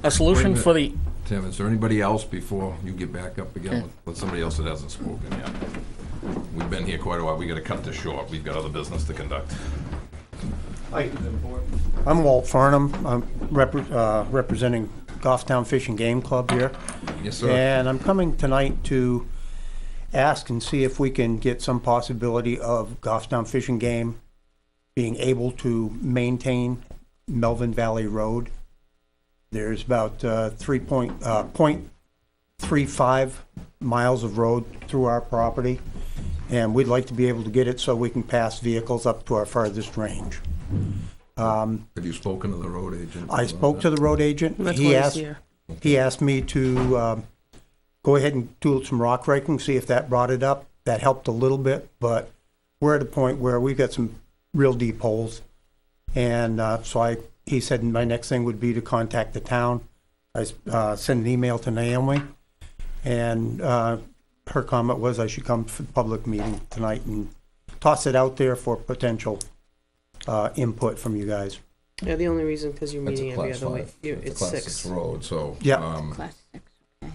A solution for the, Tim, is there anybody else before you get back up again with somebody else that hasn't spoken yet? We've been here quite a while. We gotta cut this short. We've got other business to conduct. Hi, I'm Walt Farnham. I'm representing Goffstown Fish and Game Club here. Yes, sir. And I'm coming tonight to ask and see if we can get some possibility of Goffstown Fish and Game being able to maintain Melvin Valley Road. There's about 0.35 miles of road through our property, and we'd like to be able to get it so we can pass vehicles up to our farthest range. Have you spoken to the road agent? I spoke to the road agent. That's He why he's asked, here. he asked me to go ahead and do some rock raking, see if that brought it up. That helped a little bit, but we're at a point where we've got some real deep holes. And he said my next thing would be to contact the town. I sent an email to Naomi, and her comment was I should come for the public meeting tonight and toss it out there for potential input from you guys. Yeah, the only reason, because you're That's a meeting every class other week. 5. It's It's a class 6. 6 road, so. Yeah. Class 6.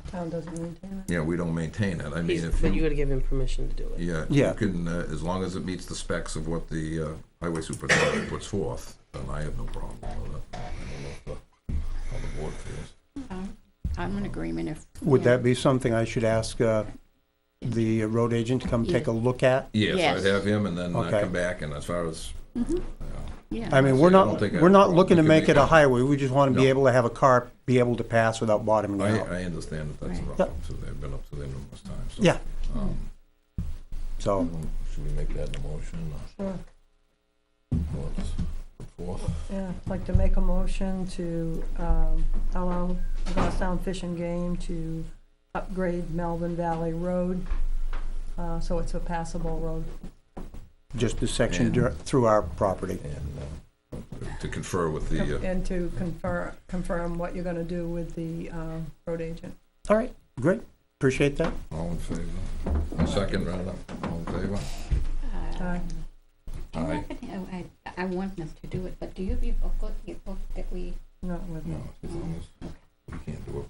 Town doesn't maintain it. Yeah, we don't maintain it. I mean, if But you gotta give him permission to do it. Yeah, Yeah. you can, as long as it meets the specs of what the highway superintendent puts forth, then I have no problem with it. I don't know how the board feels. I'm in agreement if. Would that be something I should ask the road agent to come take a look at? Yes, Yes. I'd have him, and then Okay. come back, and as far as, Yeah. I mean, I we're don't think I have not a problem. looking to We can make make it a it- highway. We just want to be No. able to have a car be able to pass without bottoming out. I understand that that's a Right. problem, so they've been up to them numerous times. So, Yeah. um, So, Should we make that in a motion? Sure. What's put forth? Yeah, I'd like to make a motion to allow Goffstown Fish and Game to upgrade Melvin Valley Road, so it's a passable road. just the section And- through our property. And to confer with the, And to confirm what you're gonna do with the road agent. All right, great. Appreciate that. all in favor? A second, rather, all in favor? I'm not gonna- I want them to do it, but do you have your booklet that we with me. No, as long as we can't do it.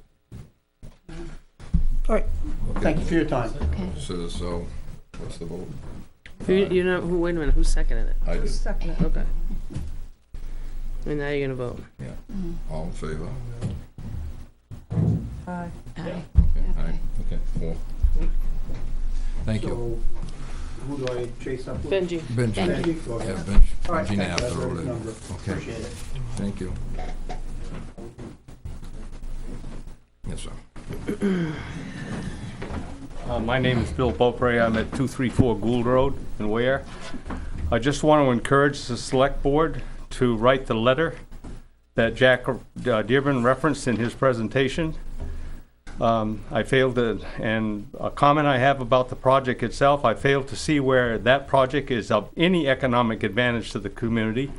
All right, Okay. thank you for your time. So, what's the vote? You know, wait a minute, who seconded it? I did. Second it. Okay. And now you're gonna vote. Yeah. All in favor? Aye. Aye. Okay. Aye. Okay. 4. Thank you. So, who do I chase up with? Benji. Benji. Benji, go ahead. Yeah, All right, Benji thank Knapp, you. the That's a road good agent. number. Okay. Appreciate it. Thank you. Yes, sir. My name is Bill Beaupre. I'm at 234 Gould Road in Weare. I just want to encourage the Select Board to write the letter that Jack Dearborn referenced in his presentation. I failed to, and a comment I have about the project itself, I failed to see where that project is of any economic advantage to the community.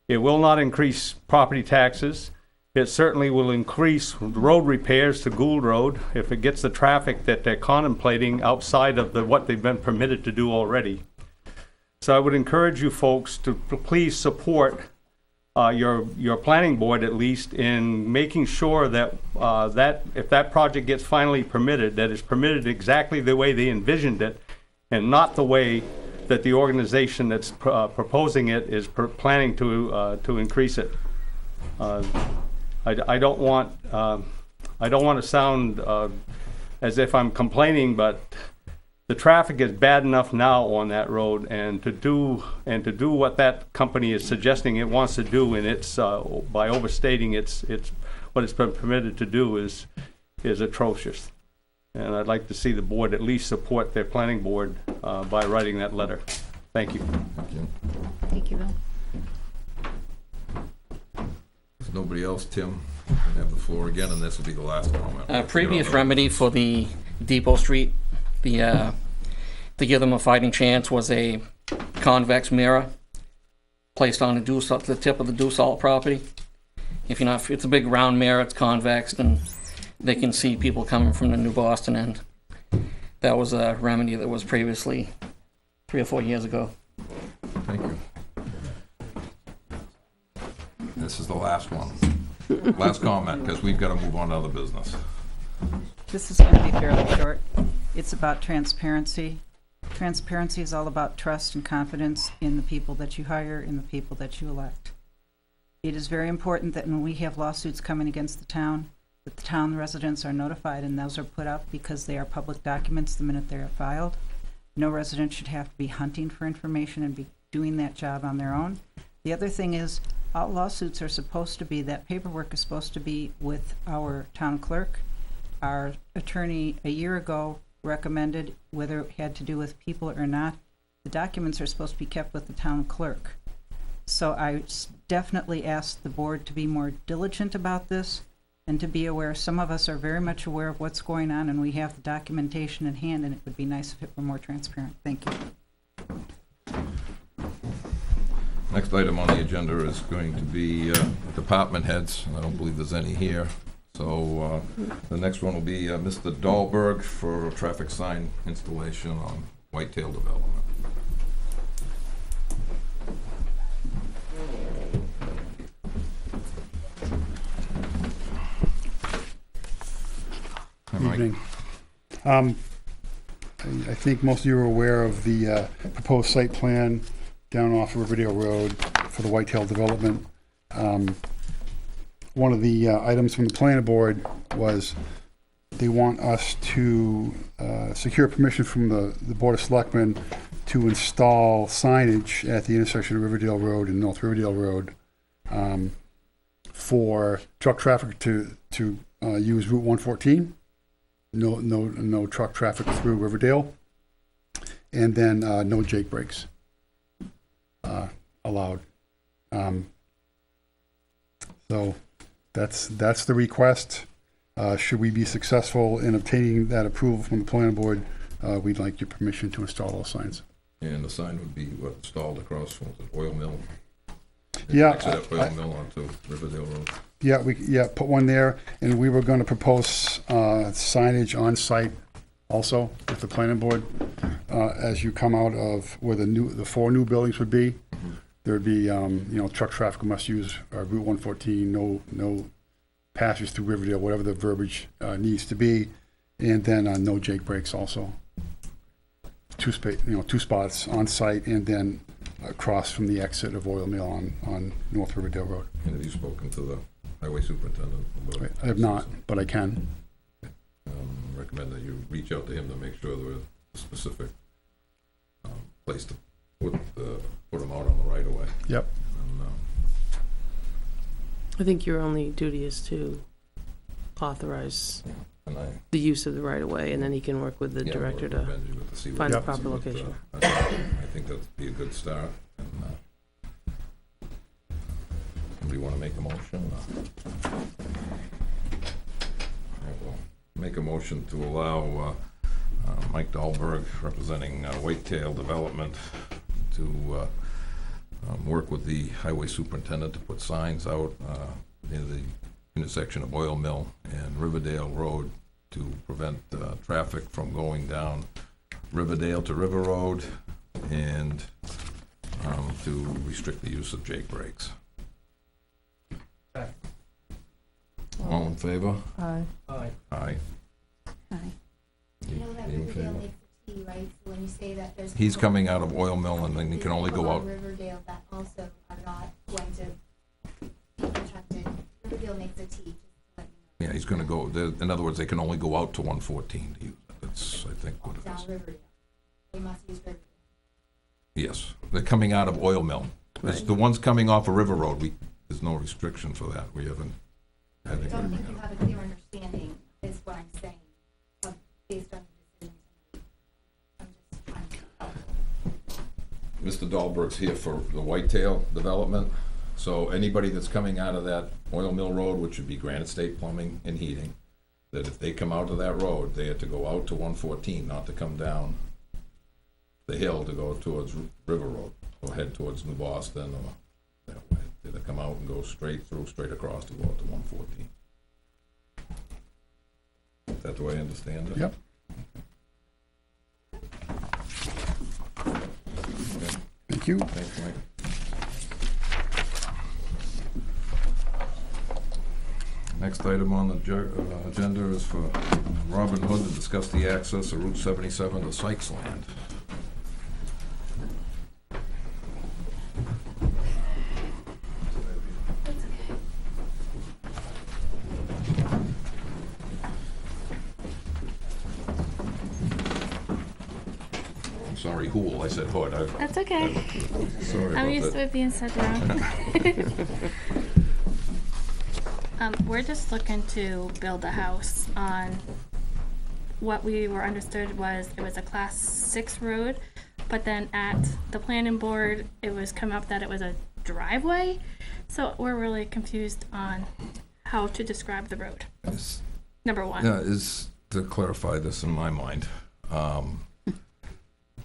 It will not increase property taxes. It certainly will increase road repairs to Gould Road if it gets the traffic that they're contemplating outside of what they've been permitted to do already. So I would encourage you folks to please support your planning board, at least, in making sure that that if that project gets finally permitted, that it's permitted exactly the way they envisioned it, and not the way that the organization that's proposing it is planning to increase it. I don't want to sound as if I'm complaining, but the traffic is bad enough now on that road, and to do what that company is suggesting it wants to do, and it's by overstating it's what it's been permitted to do is atrocious. And I'd like to see the board at least support their planning board by writing that letter. Thank you. Thank you. Thank you, Bill. If nobody else, Tim, you have the floor again, and this will be the last comment. Previous remedy for the Depot Street, to give them a fighting chance, was a convex mirror placed on the tip of the Dew Salt property. If you're not, it's a big round mirror, it's convex, and they can see people coming from the New Boston end. That was a remedy that was previously 3 or 4 years ago. Thank you. This is the last one. Last comment, because we've got to move on to other business. This is going to be fairly short. It's about transparency. Transparency is all about trust and confidence in the people that you hire, in the people that you elect. It is very important that when we have lawsuits coming against the town, that the town residents are notified, and those are put up because they are public documents the minute they are filed. No resident should have to be hunting for information and be doing that job on their own. The other thing is, all lawsuits are supposed to be, that paperwork is supposed to be with our town clerk. Our attorney a year ago recommended, whether it had to do with people or not, the documents are supposed to be kept with the town clerk. So I definitely ask the board to be more diligent about this and to be aware. Some of us are very much aware of what's going on, and we have the documentation in hand, and it would be nice if it were more transparent. Thank you. Next item on the agenda is going to be department heads. I don't believe there's any here. So the next one will be Mr. Dahlberg for a traffic sign installation on Whitetail Development. Hi, Mike. Evening. I think most of you are aware of the proposed site plan down off Riverdale Road for the Whitetail Development. One of the items from the planning board was they want us to secure permission from the Board of Selectmen to install signage at the intersection of Riverdale Road and North Riverdale Road for truck traffic to use Route 114. No truck traffic through Riverdale, and then no jake breaks allowed. So that's the request. Should we be successful in obtaining that approval from the planning board, we'd like your permission to install those signs. And the sign would be installed across from the oil mill. Yeah, Exit oil mill onto Riverdale Road. Yeah, put one there, and we were going to propose signage on site also with the planning board as you come out of where the 4 new buildings would be. There'd be, truck traffic must use Route 114, no passes through Riverdale, whatever the verbiage needs to be, and then no Jake breaks also. Two spots on site, and then across from the exit of Oil Mill on North Riverdale Road. And have you spoken to the highway superintendent about it? I have not, but I can. Recommend that you reach out to him to make sure there is a specific place to put them out on the right of way. Yep. And, I think your only duty is to authorize the use of the right of way, and then he can work with the director to find the proper location. I think that'd be a good start. And, do you want to make a motion? Make a motion to allow Mike Dahlberg, representing Whitetail Development, to work with the highway superintendent to put signs out near the intersection of Oil Mill and Riverdale Road to prevent traffic from going down Riverdale to River Road, and to restrict the use of Jake brakes. All in favor? Aye. Aye. Aye. You know that Riverdale makes a T, right? So when you say that there's. He's coming out of Oil Mill, and then he can only go out. Riverdale that also are not going to be protected. Riverdale makes a T, just to let you know. Yeah, he's gonna go, in other words, they can only go out to 114 to use it. That's, I think, what it Down is. Riverdale. They must use Riverdale. Yes, they're coming out of Oil Mill. It's the ones coming off of River Road, there's no restriction for that. We haven't I had don't any. think you have a clear understanding, is what I'm saying, based on the decision tonight. I'm just trying to help. Mr. Dahlberg's here for the Whitetail Development, so anybody that's coming out of that Oil Mill Road, which would be Granite State Plumbing and Heating, that if they come out of that road, they have to go out to 114, not to come down the hill to go towards River Road, or head towards New Boston, or that way. They have to come out and go straight across to go out to 114. Is that the way I understand it? Yep. Thank you. Thanks, Mike. Next item on the agenda is for Robin Hood to discuss the access of Route 77 to Sykes Land. I'm sorry, Hool. I said Hood. That's okay. Sorry I'm about used that. to it being said wrong. We're just looking to build a house on what we were understood was it was a class 6 road, but then at the planning board it was come up that it was a driveway. So we're really confused on how to describe the road. Number one. Yeah, is to clarify this in my mind.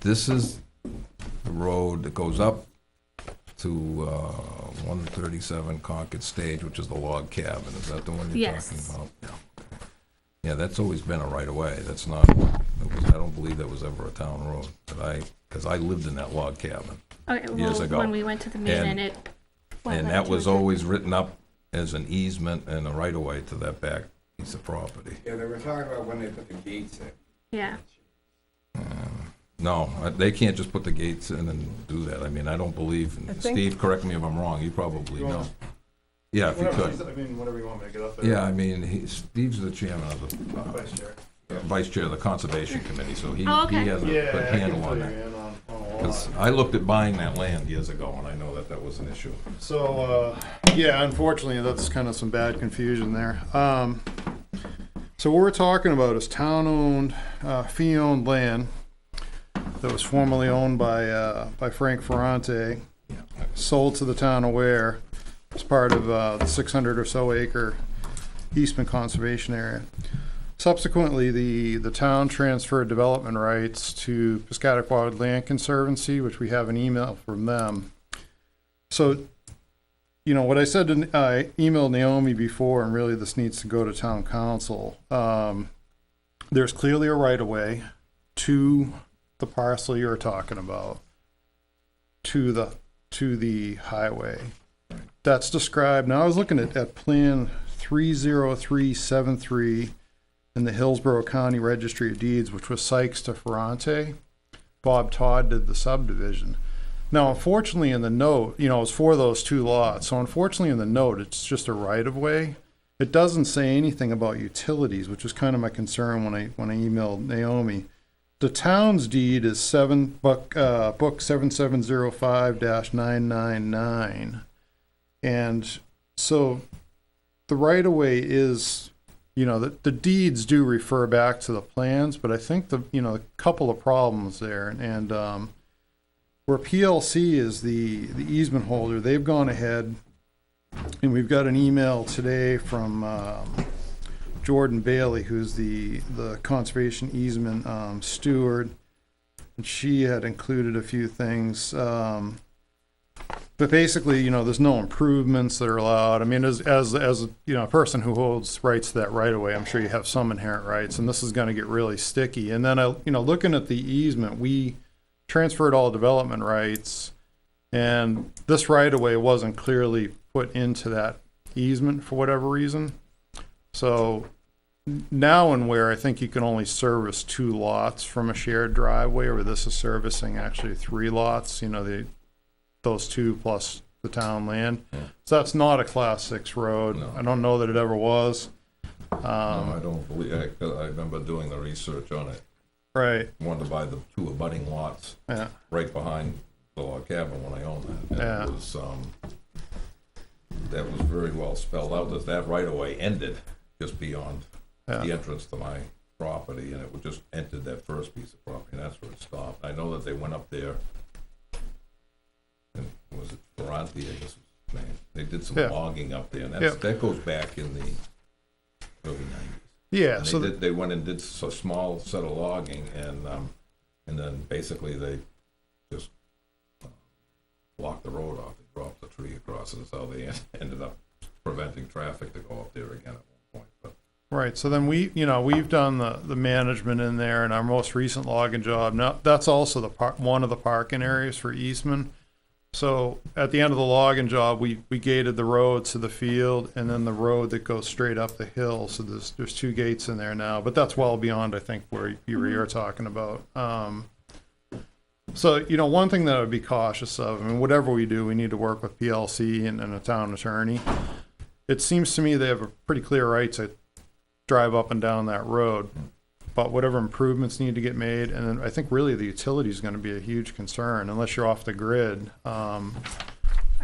This is the road that goes up to 137 Concord Stage, which is the log cabin. Is that the one you're Yes. talking about? Yeah. Yeah, that's always been a right of way. That's not. I don't believe that was ever a town road. Because I lived in that log cabin Okay, years well, ago. when we went to the meeting and it. And that was always written up as an easement and a right of way to that back piece of property. Yeah, they were talking about when they put the gates in. Yeah. No, they can't just put the gates in and do that. I mean, I don't believe, and I think- Steve, correct me if I'm wrong, you probably You know. want- Yeah, if you Whatever, could. I mean, whatever you want me to get up there. Yeah, I mean, Steve's the chairman of the, Vice Chair. vice chair of the Conservation Committee, so he Oh, okay. has a Yeah, good I can handle on fill you that. in on a lot. 'Cause I looked at buying that land years ago, and I know that was an issue. So, yeah, unfortunately, that's kind of some bad confusion there. So what we're talking about is town-owned, fee-owned land that was formerly owned by Frank Ferrante, sold to the town of Weare as part of the 600 or so acre Eastman Conservation Area. Subsequently, the town transferred development rights to Piscataquag Land Conservancy, which we have an email from them. So, you know, what I said, I emailed Naomi before, and really this needs to go to town council. There's clearly a right-of-way to the parcel you're talking about, to to the highway. That's described, now I was looking at Plan 30373 in the Hillsborough County Registry of Deeds, which was Sykes to Ferrante. Bob Todd did the subdivision. Now, unfortunately, in the note, you know, it's for those two lots. So unfortunately, in the note, it's just a right-of-way. It doesn't say anything about utilities, which was kind of my concern when I emailed Naomi. The town's deed is book 7705-999. And so the right-of-way is, you know, the deeds do refer back to the plans, but I think a couple of problems there. And where PLC is the easement holder, they've gone ahead, and we've got an email today from Jordan Bailey, who's the conservation easement steward, and she had included a few things. But basically, you know, there's no improvements that are allowed. I mean, as you know, a person who holds rights to that right away, I'm sure you have some inherent rights, and this is going to get really sticky. And then, looking at the easement, we transferred all development rights, and this right of way wasn't clearly put into that easement for whatever reason. So now and where I think you can only service 2 lots from a shared driveway, where this is servicing actually 3 lots. You know, those 2 plus the town land. Yeah. So that's not a Class 6 road. No. I don't know that it ever was. No, I don't believe. I remember doing the research on it. Right. I wanted to buy the 2 abutting lots. Yeah. Right behind the log cabin when I owned that. And yeah. It was, that was very well spelled out, that right of way ended just beyond the entrance to my property, and it would just entered that first piece of property, and that's where it stopped. I know that they went up there. And was it Ferrante, I guess was his name? They did some logging up there, and that goes back in the early 90s. Yeah, and so they went and did a small set of logging, and then basically they just blocked the road off. They dropped the tree across, and that's how they ended up preventing traffic to go up there again at one point. But right. So then we've done the management in there, and our most recent logging job. Now that's also one of the parking areas for Eastman. So at the end of the logging job, we gated the road to the field, and then the road that goes straight up the hill. So there's 2 gates in there now, but that's well beyond, I think, where you're talking about. So, you know, one thing that I would be cautious of, I mean, whatever we do, we need to work with PLC and a town attorney. It seems to me they have a pretty clear right to drive up and down that road. But whatever improvements need to get made, and then I think really the utility is going to be a huge concern unless you're off the grid. I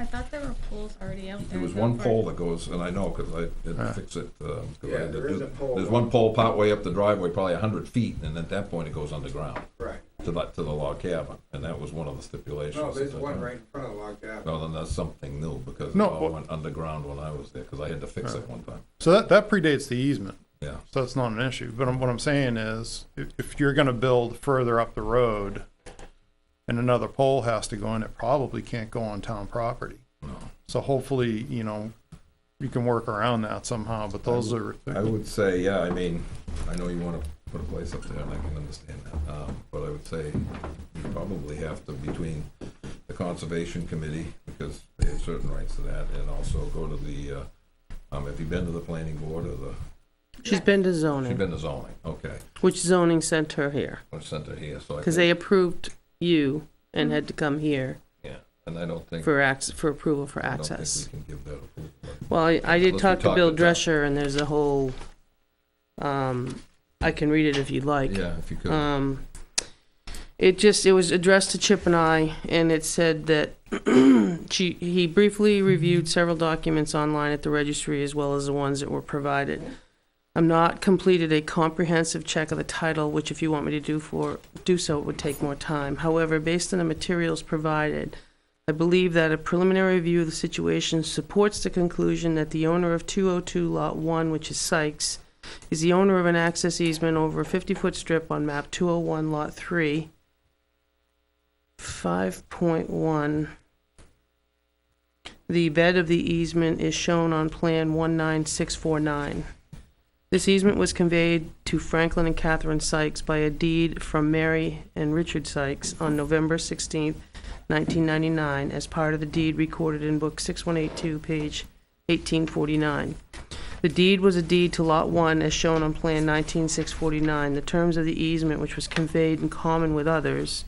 thought there were poles already out there. There was one pole that goes, and I know because I didn't fix it. There's one pole part way up the driveway, probably 100 feet, and at that point it goes underground. Right. To the log cabin, and that was one of the stipulations. No, there's one right in front of the log cabin. No, then that's something new because it all went underground when I was there because I had to fix it one time. So that predates the easement. Yeah. So that's not an issue. But what I'm saying is, if you're going to build further up the road, and another pole has to go in, it probably can't go on town property. No. So hopefully, you know, you can work around that somehow. But those are. I would say, yeah. I mean, I know you want to put a place up there, and I can understand that. But I would say you probably have to, between the conservation committee, because they have certain rights to that, and also go to the. Have you been to the planning board or the? She's been to zoning. She's been to zoning, okay. Which zoning sent her here? Which sent her here, so I because they approved you and had to come here. Yeah, and I don't think for approval for access. I don't think we can give that approval. Well, I did talk to Bill Drescher, and there's a whole. I can read it if you'd like. Yeah, if you could. It was addressed to Chip and I, and it said that he briefly reviewed several documents online at the registry as well as the ones that were provided. I'm not completed a comprehensive check of the title, which if you want me to do so, it would take more time. However, based on the materials provided, I believe that a preliminary review of the situation supports the conclusion that the owner of 202 Lot 1, which is Sykes, is the owner of an access easement over a 50-foot strip on map 201 Lot 3, 5.1. The bed of the easement is shown on plan 19649. This easement was conveyed to Franklin and Catherine Sykes by a deed from Mary and Richard Sykes on November 16th, 1999, as part of the deed recorded in Book 6182, page 1849. The deed was a deed to Lot 1 as shown on Plan 19649. The terms of the easement, which was conveyed in common with others,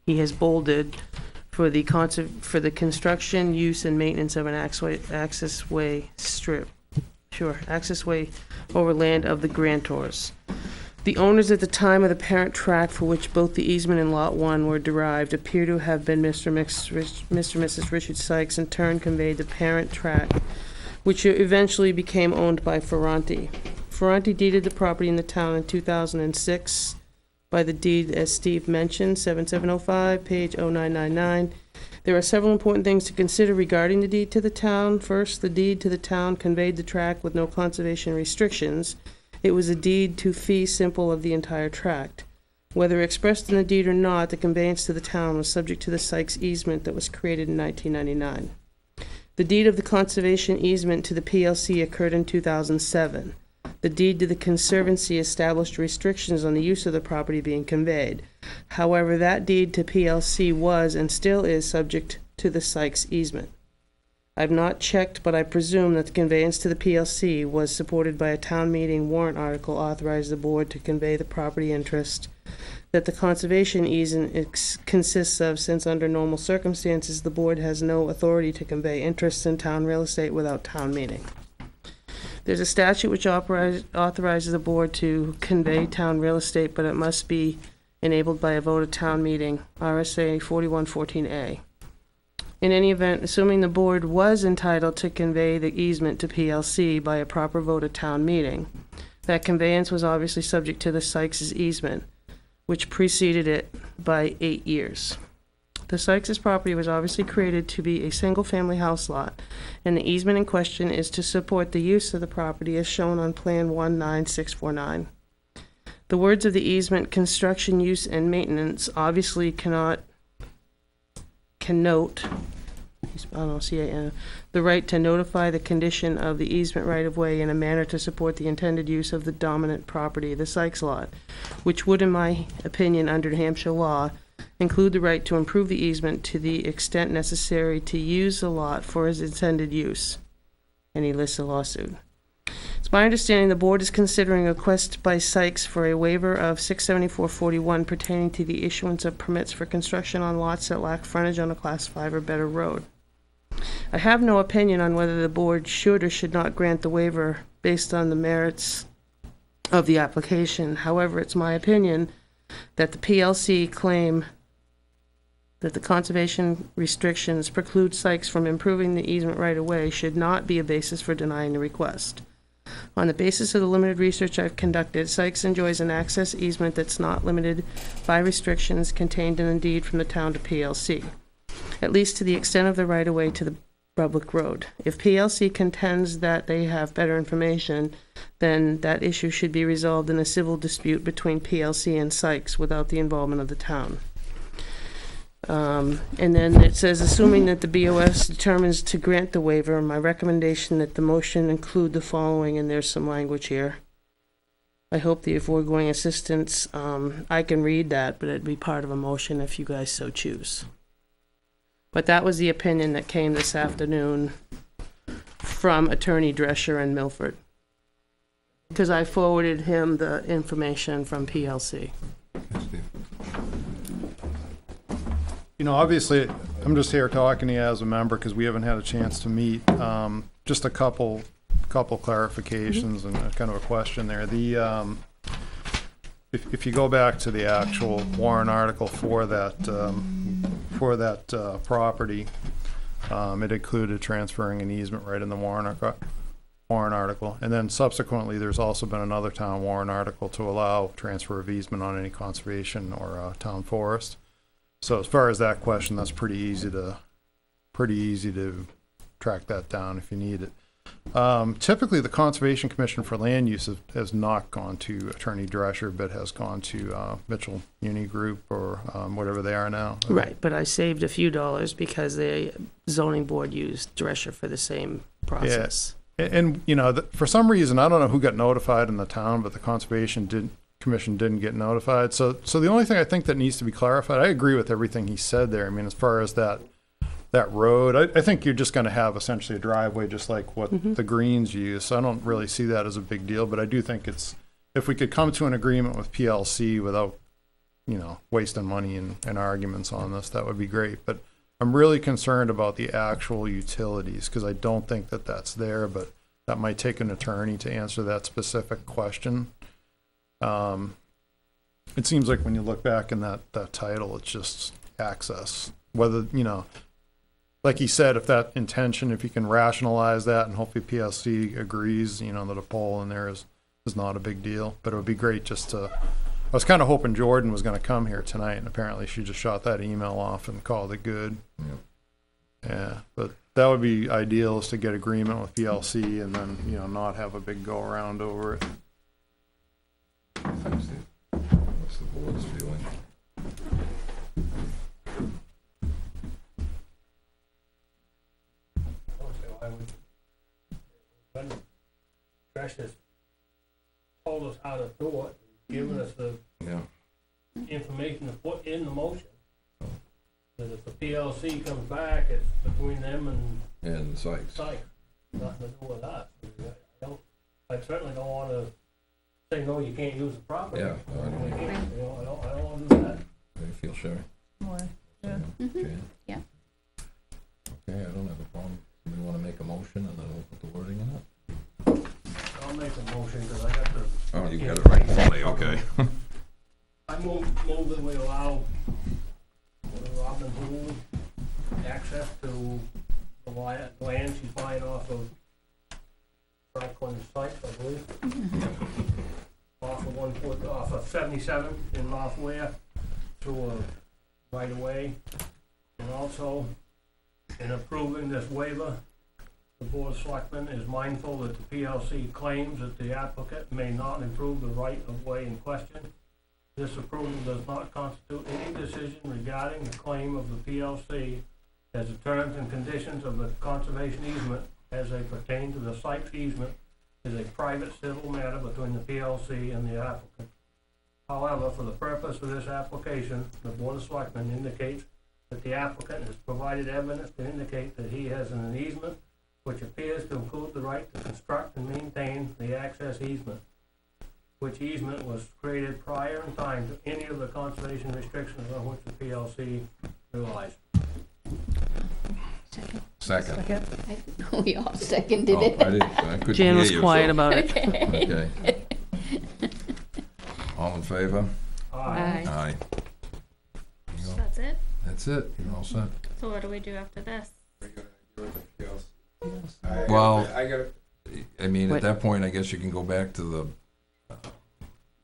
he has bolded, for the construction, use, and maintenance of an accessway strip. Accessway over land of the grantors. The owners at the time of the parent tract for which both the easement and Lot 1 were derived appear to have been Mr. and Mrs. Richard Sykes, in turn conveyed the parent tract, which eventually became owned by Ferranti. Ferranti deeded the property in the town in 2006 by the deed, as Steve mentioned, 7705, page 0999. There are several important things to consider regarding the deed to the town. First, the deed to the town conveyed the tract with no conservation restrictions. It was a deed to fee simple of the entire tract. Whether expressed in the deed or not, the conveyance to the town was subject to the Sykes easement that was created in 1999. The deed of the conservation easement to the PLC occurred in 2007. The deed to the Conservancy established restrictions on the use of the property being conveyed. However, that deed to PLC was and still is subject to the Sykes easement. I've not checked, but I presume that the conveyance to the PLC was supported by a town meeting warrant article authorized the board to convey the property interest that the conservation easement consists of, since under normal circumstances the board has no authority to convey interests in town real estate without town meeting. There's a statute which authorizes the board to convey town real estate, but it must be enabled by a vote of town meeting, RSA 4114A. In any event, assuming the board was entitled to convey the easement to PLC by a proper vote of town meeting, that conveyance was obviously subject to the Sykes' easement, which preceded it by 8 years. The Sykes' property was obviously created to be a single-family house lot, and the easement in question is to support the use of the property as shown on Plan 19649. The words of the easement, construction, use, and maintenance obviously connote the right to notify the condition of the easement right-of-way in a manner to support the intended use of the dominant property, the Sykes lot, which would, in my opinion, under New Hampshire law, include the right to improve the easement to the extent necessary to use the lot for its intended use. And he lists a lawsuit. It's my understanding the board is considering a request by Sykes for a waiver of 67441 pertaining to the issuance of permits for construction on lots that lack frontage on a Class 5 or better road. I have no opinion on whether the board should or should not grant the waiver based on the merits of the application. However, it's my opinion that the PLC claim that the conservation restrictions preclude Sykes from improving the easement right away should not be a basis for denying the request. On the basis of the limited research I've conducted, Sykes enjoys an access easement that's not limited by restrictions contained in the deed from the town to PLC, at least to the extent of the right-of-way to the public road. If PLC contends that they have better information, then that issue should be resolved in a civil dispute between PLC and Sykes without the involvement of the town. And then it says, assuming that the BOS determines to grant the waiver, my recommendation that the motion include the following, and there's some language here. I hope the foregoing assistance, I can read that, but it'd be part of a motion if you guys so choose. But that was the opinion that came this afternoon from Attorney Drescher in Milford, because I forwarded him the information from PLC. You know, obviously, I'm just here talking to you as a member because we haven't had a chance to meet. Just a couple clarifications and kind of a question there. The if you go back to the actual warrant article for that property, it included transferring an easement right in the warrant article, and then subsequently there's also been another town warrant article to allow transfer of easement on any conservation or town forest. So as far as that question, that's pretty easy to track that down if you need it. Typically, the Conservation Commission for Land Use has not gone to Attorney Drescher, but has gone to Mitchell Uni Group or whatever they are now. Right, but I saved a few dollars because the zoning board used Drescher for the same process. Yeah. And you know, for some reason, I don't know who got notified in the town, but the Conservation commission didn't get notified. So the only thing I think that needs to be clarified, I agree with everything he said there. I mean, as far as that road, I think you're just gonna have essentially a driveway, just like what the Greens use. So I don't really see that as a big deal, but I do think if we could come to an agreement with PLC without, wasting money and arguments on this, that would be great. But I'm really concerned about the actual utilities, because I don't think that that's there, but that might take an attorney to answer that specific question. It seems like when you look back in that title, it's just access. Whether, like he said, if that intention, if you can rationalize that, and hopefully PLC agrees, that a pole in there is not a big deal. But it would be great just to, I was kind of hoping Jordan was going to come here tonight, and apparently she just shot that email off and called it good. Yep. Yeah, but that would be ideal, is to get agreement with PLC and then, not have a big go around over it. Thanks, Steve. What's the board's feeling? When Trish has told us how to do it, given us the information to put in the motion, that if the PLC comes back, it's between them and Sykes. Nothing to do with us. I certainly don't want to say, no, you can't use the property. Yeah. I don't want to do that. How do you feel, Sherry? Yeah. Okay. Yeah. Okay, I don't have a problem. Somebody want to make a motion, and then we'll put the wording in it? I'll make a motion, because I got the. Oh, you got it right in front of you, okay. I move that we allow Robin Hood access to the land she's buying off of Franklin Sykes, I believe. Off of 77 in North Weare, through a right of way. And also, in approving this waiver, the Board of Selectmen is mindful that the PLC claims that the applicant may not improve the right of way in question. This approval does not constitute any decision regarding the claim of the PLC, as the terms and conditions of the conservation easement as they pertain to the psychs easement is a private civil matter between the PLC and the applicant. However, for the purpose of this application, the Board of Selectmen indicates that the applicant has provided evidence to indicate that he has an easement which appears to include the right to construct and maintain the access easement, which easement was created prior in time to any of the conservation restrictions on which the PLC relies. Second. We all seconded Oh, it. I couldn't Jan hear was you, quiet so- about it. Okay. All in favor? Aye. Aye. So that's it? That's it, you're all set. So what do we do after this? Well, I got I mean, Wait. at that point, I guess you can go back to the,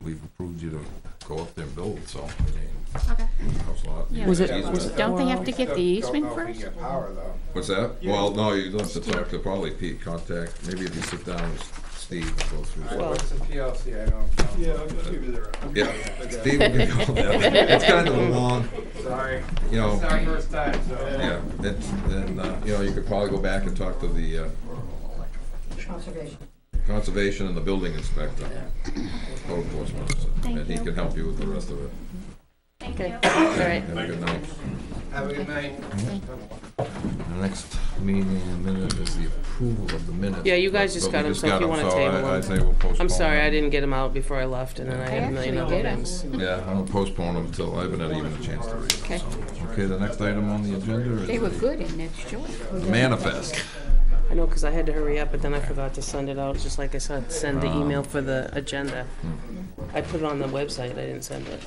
we've approved you to go up there and build, so, I mean, Okay. house lot. Yeah. Was it- easement. was it- Don't they have to get the easement Don't know if we first? can get power, though. What's that? Well, no, you don't have to talk to probably Pete, contact, maybe if you sit down with Steve and go through. What's the PLC? I don't know. I'll give you the. Yeah, Steve will give you all that. It's kind of a long, Sorry. you know. It's our first time, so. Yeah, it's, and, you could probably go back and talk to the, conservation and the building inspector, code enforcement officer, and he can help you with the rest of it. Thank you. All right. Have a good night. Have a good night. The next meeting minute is the approval of the minutes. Yeah, you guys just But got we them, so if you want to so table I them. say we'll postpone I'm sorry, I them. didn't get them out before I left, and then I had a million actually other did 'em. things. Yeah, I'll postpone them until I haven't had even a chance to read them. Okay. So. Okay, the next item on the agenda is They were good and it's short. the manifest. I know, because I had to hurry up, but then I forgot to send it out, just like I said, send the email for the agenda. I put it on the website, I didn't send it.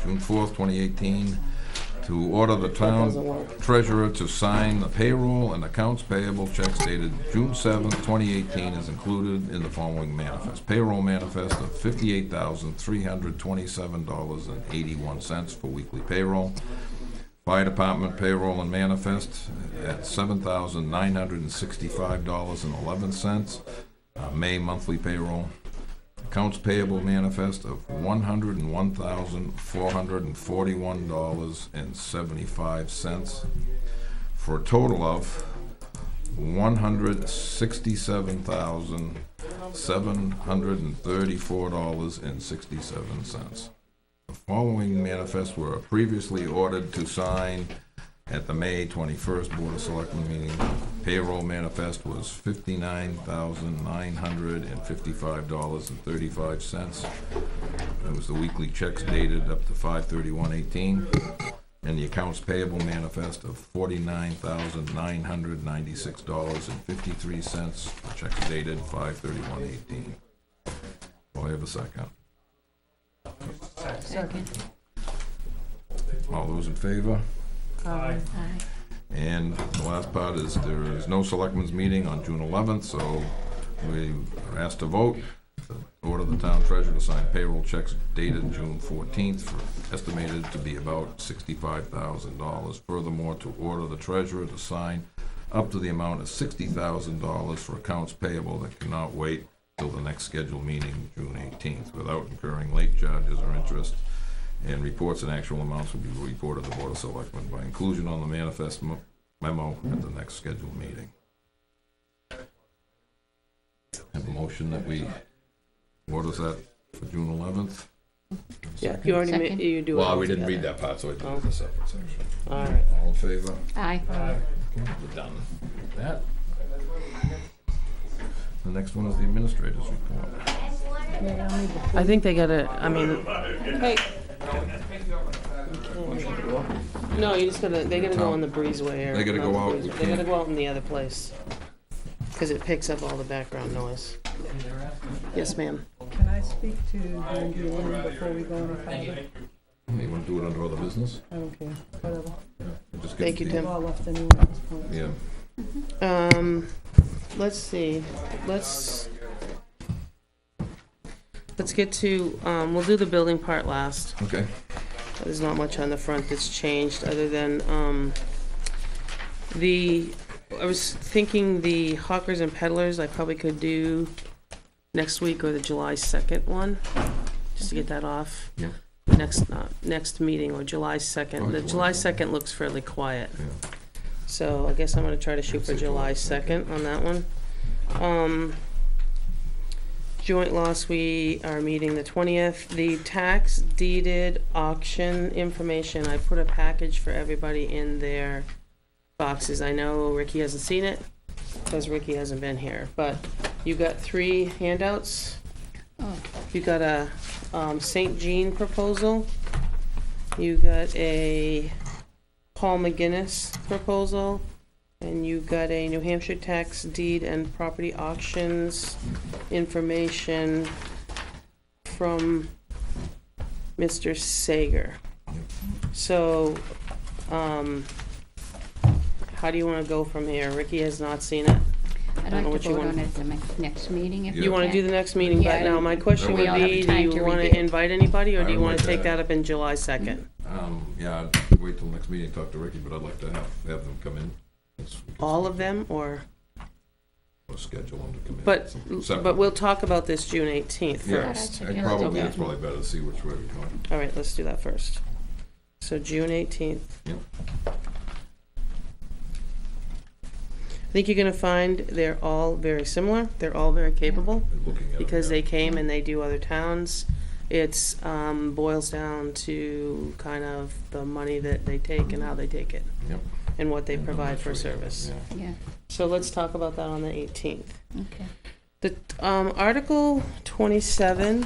June 4th, 2018, to order the doesn't town work. treasurer to sign the payroll and accounts payable checks dated June 7th, 2018 is included in the following manifest. Payroll manifest of $58,327.81 for weekly payroll. Fire department payroll and manifest at $7,965.11. May monthly payroll. Accounts payable manifest of $101,441.75 for a total of $167,441.75. $734.67. The following manifests were previously ordered to sign at the May 21st Board of Selectmen meeting. Payroll manifest was $59,955.35. It was the weekly checks dated up to 5/31/18. And the accounts payable manifest of $49,996.53. Checks dated 5/31/18. Do I have a second? Second. All those in favor? Aye. And the last part is there is no selectmen's meeting on June 11th, so we are asked to vote. Order the town treasurer to sign payroll checks dated June 14th, estimated to be about $65,000. Furthermore, to order the treasurer to sign up to the amount of $60,000 for accounts payable that cannot wait till the next scheduled meeting, June 18th, without incurring late charges or interest. And reports and actual amounts will be reported to the Board of Selectmen by inclusion on the manifest memo at the next scheduled meeting. Have a motion that we, what is that, for June 11th? Yeah, you already made, you do it Well, all we didn't read together. that part, so I did it in a separate section. All right. All in favor? Aye. Okay, we're done with that. The next one is the administrator's report. I think they gotta, I mean, hey. No, you just gotta, they gotta go on the breezeway or. They gotta not go the out, breezeway. we They gotta can't- go out in the other place. Cause it picks up all the background noise. Yes, ma'am. Can I speak to Wendy Lynn before we go any further? You wanna do it under other business? I don't care, whatever. Just Thank get you, the- Tim. We've all left anyway at this point. Yeah. Let's see, let's get to, we'll do the building part last. Okay. There's not much on the front that's changed, other than, I was thinking the hawkers and peddlers, I probably could do next week or the July 2nd one, just to get that off. Yeah. Next meeting, or July 2nd. Oh, The July July 2nd looks fairly quiet. Yeah. So I guess I'm gonna try to shoot for July 2nd on that one. Joint loss, we are meeting the 20th. The tax deeded auction information, I put a package for everybody in their boxes. I know Ricky hasn't seen it, because Ricky hasn't been here, but you got 3 handouts. Oh. You got a St. Jean proposal. You got a Paul McGinnis proposal. And you got a New Hampshire tax deed and property auctions information from Mr. Sager. So, how do you wanna go from here? Ricky has not seen it. I'd don't know like what to you vote want. on it at the next meeting if we You wanna can. do the next meeting, but Yeah, now my question we would all have be, do time you to wanna review. invite anybody, or I do you would wanna like take to- that up in July 2nd? Yeah, I'd wait till next meeting, talk to Ricky, but I'd like to have them come in. All of them, or? Or schedule them to come in. But Separate. we'll talk about this June 18th Yeah, first. it's probably better to see which way we're going. All right, let's do that first. So June 18th. Yep. I think you're gonna find they're all very similar. They're all very capable. Looking at Because them, they came and they do other towns. It's, boils down to kind of the money that they take and how they take it. Yep. And what they provide for service. Yeah, So let's talk about that on the 18th. okay. The, Article 27,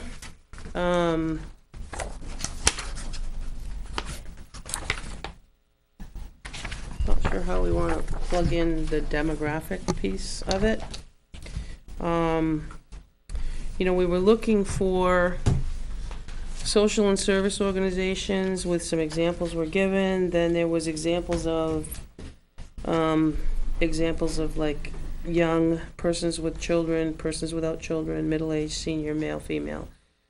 not sure how we want to plug in the demographic piece of it. You know, we were looking for social and service organizations with some examples were given. Then there was examples of like young persons with children, persons without children, middle-aged, senior, male, female.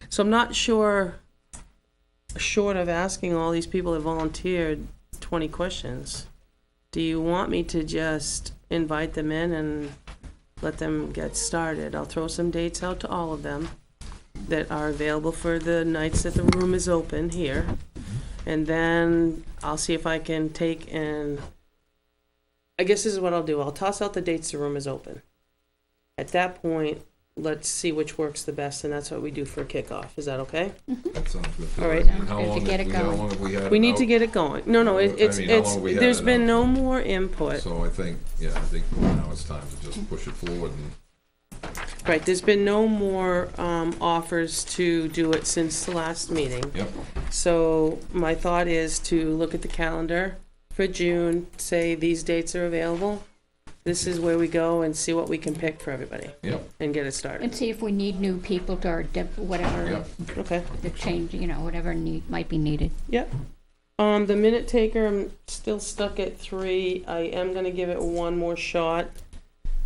So I'm not sure, short of asking all these people that volunteered 20 questions, do you want me to just invite them in and let them get started? I'll throw some dates out to all of them that are available for the nights that the room is open here. And then I'll see if I can take and, I guess this is what I'll do. I'll toss out the dates the room is open. At that point, let's see which works the best, and that's what we do for kickoff. Is that okay? That sounds good. All right. How long have we had it We need out? to get it going. No, How it's, long have we had there's it been out? no more input. So I think now it's time to just push it forward and. Right, there's been no more offers to do it since the last meeting. Yep. So my thought is to look at the calendar for June, say these dates are available. This is where we go and see what we can pick for everybody. Yep. And get it started. And see if we need new people to, or whatever. Yep. Okay. The change, whatever might be needed. Yep. The minute taker, I'm still stuck at 3. I am gonna give it one more shot.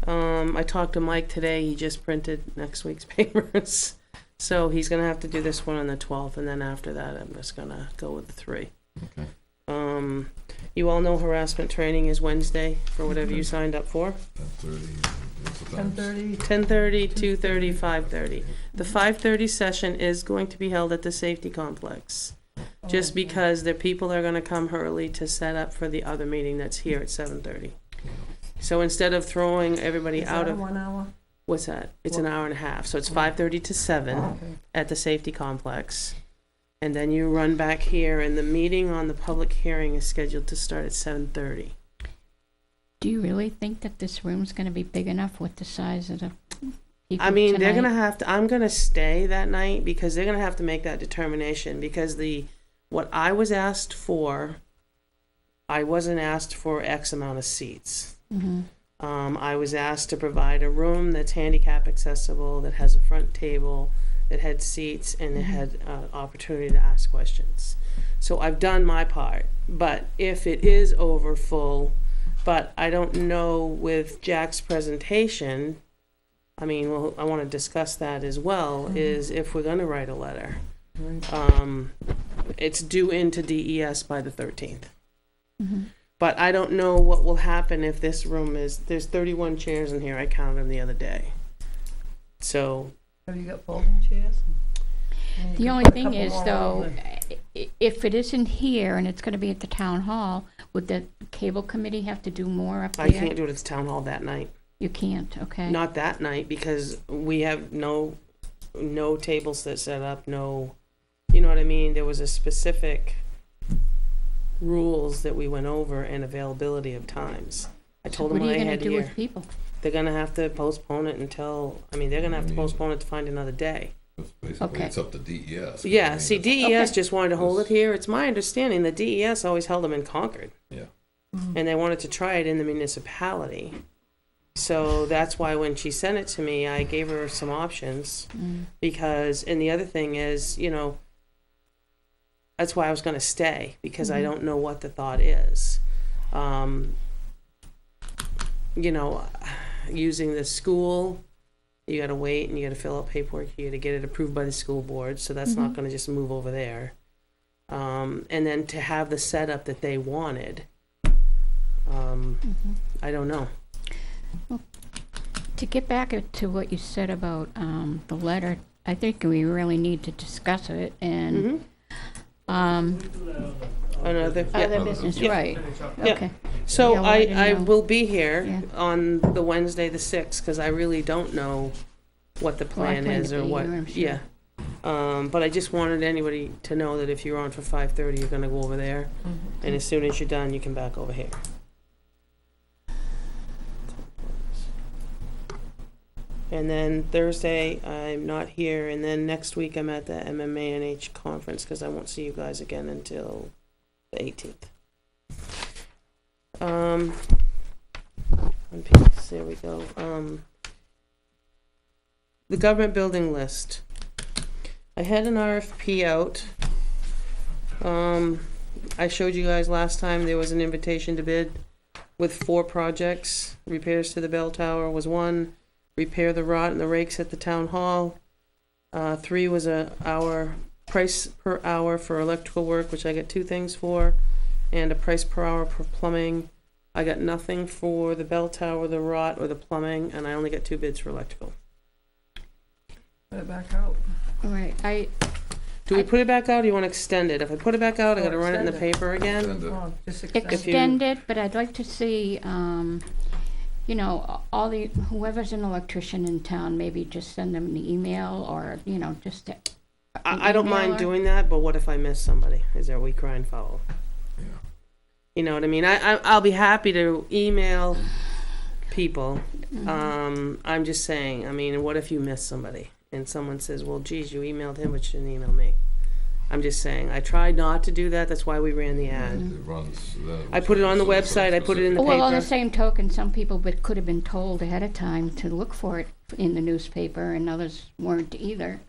I talked to Mike today, he just printed next week's papers. So he's gonna have to do this one on the 12th, and then after that, I'm just gonna go with the 3. Okay. You all know harassment training is Wednesday for whatever you signed up for. 10:30. 10:30, 2:30, 5:30. The 5:30 session is going to be held at the safety complex. Just because the people are gonna come early to set up for the other meeting that's here at 7:30. So instead of throwing everybody out of. 1 hour? What's that? It's an hour and a half. So it's 5:30 to 7 Okay. at the safety complex. And then you run back here, and the meeting on the public hearing is scheduled to start at 7:30. Do you really think that this room's gonna be big enough with the size of the people I mean, they're tonight? gonna have to, I'm gonna stay that night because they're gonna have to make that determination because what I was asked for, I wasn't asked for X amount of seats. Mhm. I was asked to provide a room that's handicap accessible, that has a front table, that had seats, and it had opportunity to ask questions. So I've done my part, but if it is over full, but I don't know with Jack's presentation, I mean, well, I want to discuss that as well, is if we're gonna write a letter. It's due into DES by the 13th. But I don't know what will happen if this room there's 31 chairs in here, I counted them the other day. So. Have you got folding chairs? The only thing is, though, if it isn't here and it's gonna be at the town hall, would the cable committee have to do more up there? I can't do it at the town hall that night. You can't, okay. Not that night, because we have no tables that set up, no, you know what I mean? There was a specific rules that we went over and availability of times. I told them What what are I you had gonna do here. with people? They're gonna have to postpone it until, they're gonna have to postpone it to find another day. Basically, Okay. it's up to DES. Yeah, see, DES Okay. just wanted to hold it here. It's my understanding that DES always held them in Concord. Yeah. And they wanted to try it in the municipality. So that's why when she sent it to me, I gave her some options. Because, and the other thing is, that's why I was gonna stay, because I don't know what the thought is. Using the school, you gotta wait and you gotta fill out paperwork, you gotta get it approved by the school board, so that's not gonna just move over there. And then to have the setup that they wanted, I don't know. To get back to what you said about the letter, I think we really need to discuss it and Another other business, Yeah. right? Yeah. Okay. So Yeah, well, I didn't I know. will be here Yeah. on the Wednesday, the 6th, because I really don't know what the Well, I plan plan is to or be what, here, I'm sure. yeah. But I just wanted anybody to know that if you're on for 5:30, you're gonna go over there, and as soon as you're done, you come back over here. And then Thursday, I'm not here, and then next week I'm at the MMANH conference, because I won't see you guys again until the 18th. One piece, there we go. The government building list. I had an RFP out. I showed you guys last time, there was an invitation to bid with 4 projects. Repairs to the bell tower was 1. Repair the rot and the rakes at the town hall. 3 was price per hour for electrical work, which I got 2 things for, and a price per hour for plumbing. I got nothing for the bell tower, the rot, or the plumbing, and I only got 2 bids for electrical. Put it back out. All right, Do we put it back out, or do you want to extend it? If I put it back out, I gotta run it in the paper again. Oh, just If you- extend it, but I'd like to see, you know, whoever's an electrician in town, maybe just send them an email or, you know, just I don't mind doing that, but what if I miss somebody? Is there a weak crying foul? Yeah. You know what I mean? I'll be happy to email people. I'm just saying, I mean, what if you miss somebody and someone says, well, geez, you emailed him, but you didn't email me? I'm just saying, I tried not to do that. That's why we ran the ad. I put it on the website. I put it in the paper. Well, on the same token, some people could have been told ahead of time to look for it in the newspaper, and others weren't either.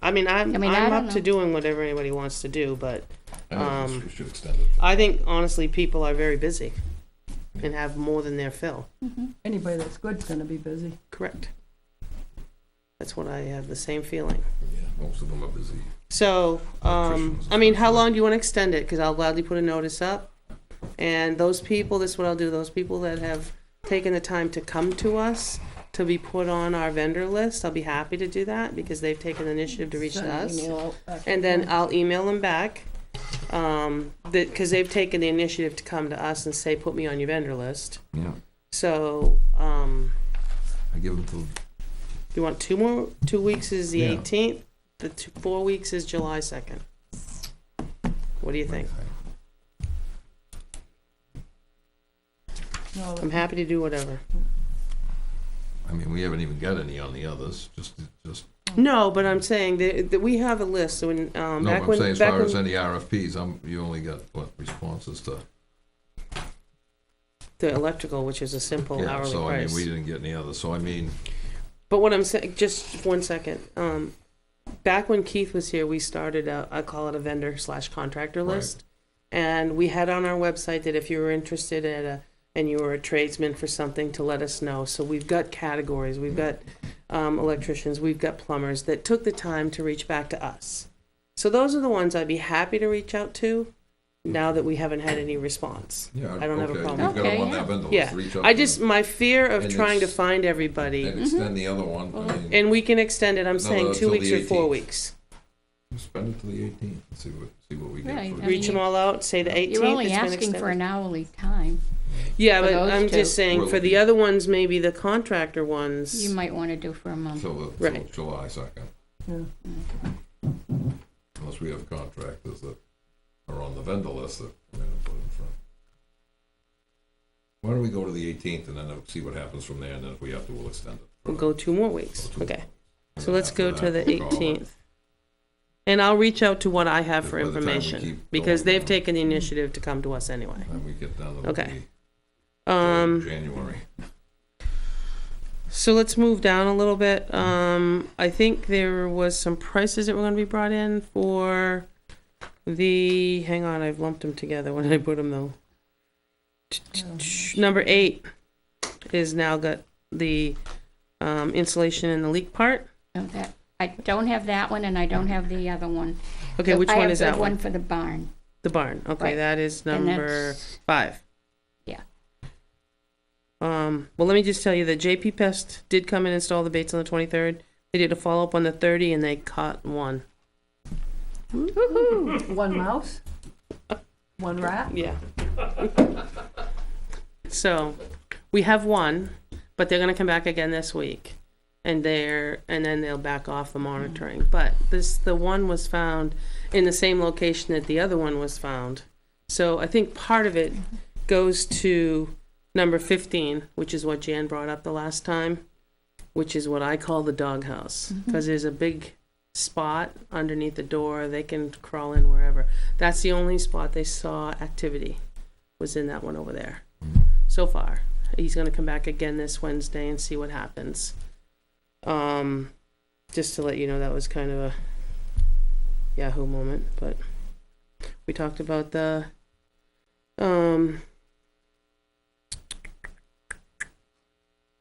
I mean, I'm I up don't to know. doing whatever anybody wants to do, but We should extend it. I think honestly, people are very busy and have more than their fill. Anybody that's good's gonna be busy. Correct. That's what I have the same feeling. Yeah, most of them are busy. So, I mean, how long do you want to extend it? Because I'll gladly put a notice up. And those people, this is what I'll do, those people that have taken the time to come to us to be put on our vendor list, I'll be happy to do that because they've taken the initiative to reach to us. And then I'll email them back, because they've taken the initiative to come to us and say, put me on your vendor list. Yeah. So, I give them till. you want 2 weeks is the Yeah. 18th, 4 weeks is July 2nd. What do you think? I'm happy to do whatever. I mean, we haven't even got any on the others, just. No, but I'm saying that we have a list, so when, No, back I'm when, saying as back far as when, any RFPs, you only got, what, responses to? the electrical, which is a simple Yeah, hourly so I mean, price. we didn't get any others, so I mean, But what I'm saying, just 1 second, back when Keith was here, we started I call it a vendor/contractor Right. list. And we had on our website that if you were interested and you were a tradesman for something, to let us know. So we've got categories, we've got electricians, we've got plumbers that took the time to reach back to us. So those are the ones I'd be happy to reach out to now that we haven't had any response. yeah, I don't have a okay, problem. we've got them on that vendor list, Yeah, reach out I to just, them. my fear of And trying to it's- find everybody, And extend the other one, I mean, and we can extend it, I'm saying Another 2 till weeks the or 4 18th. weeks. spend it to the 18th, and see what we Yeah, get. I for mean, Reach them all out, say the 18th. You're only it's been asking for extended. an hourly time. Yeah, for but those I'm two. just saying, for the other ones, maybe the contractor ones. You might want to do for a month. Till Right. July 2nd. Yeah. Unless we have contractors that are on the vendor list that come in and put in front. Why don't we go to the 18th and then see what happens from there, and then if we have to, we'll extend it. We'll go 2 more weeks. Okay. And So then let's after go to that, the we call it. 18th. And I'll reach out to what I have for By the time we information, keep because going they've down. taken the initiative to come to us anyway. And we get down to Okay. January. So let's move down a little bit. I think there was some prices that were gonna be brought in for hang on, I've lumped them together. When did I put them though? Number 8 is now got the insulation and the leak part. I don't have that one, and I don't have the other one. Okay, which one is I that have the one? one for the barn. The barn, okay, Right. that is And number that's- 5. Yeah. Well, let me just tell you that JP Pest did come and install the baits on the 23rd. They did a follow-up on the 30th, and they caught one. Woohoo! One mouse? One rat? Yeah. So, we have one, but they're gonna come back again this week. And then they'll back off the monitoring. But the one was found in the same location that the other one was found. So I think part of it goes to number 15, which is what Jan brought up the last time, which is what I call the doghouse. Because there's a big spot underneath the door. They can crawl in wherever. That's the only spot they saw activity, was in that one over there. So far. He's gonna come back again this Wednesday and see what happens. Just to let you know, that was kind of a Yahoo moment, but we talked about the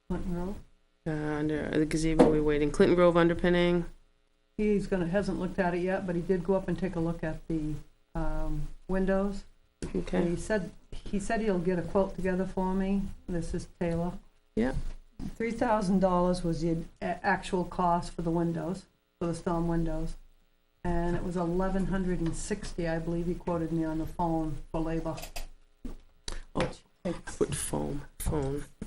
Clinton Grove? under the gazebo. We're waiting. Clinton Grove underpinning. Hasn't looked at it yet, but he did go up and take a look at the windows. Okay. And he said he'll get a quote together for me. This is Taylor. Yeah. $3,000 was the actual cost for the windows, for the storm windows. And it was $1,160, I believe he quoted me on the phone, for labor. Oh, Put foam.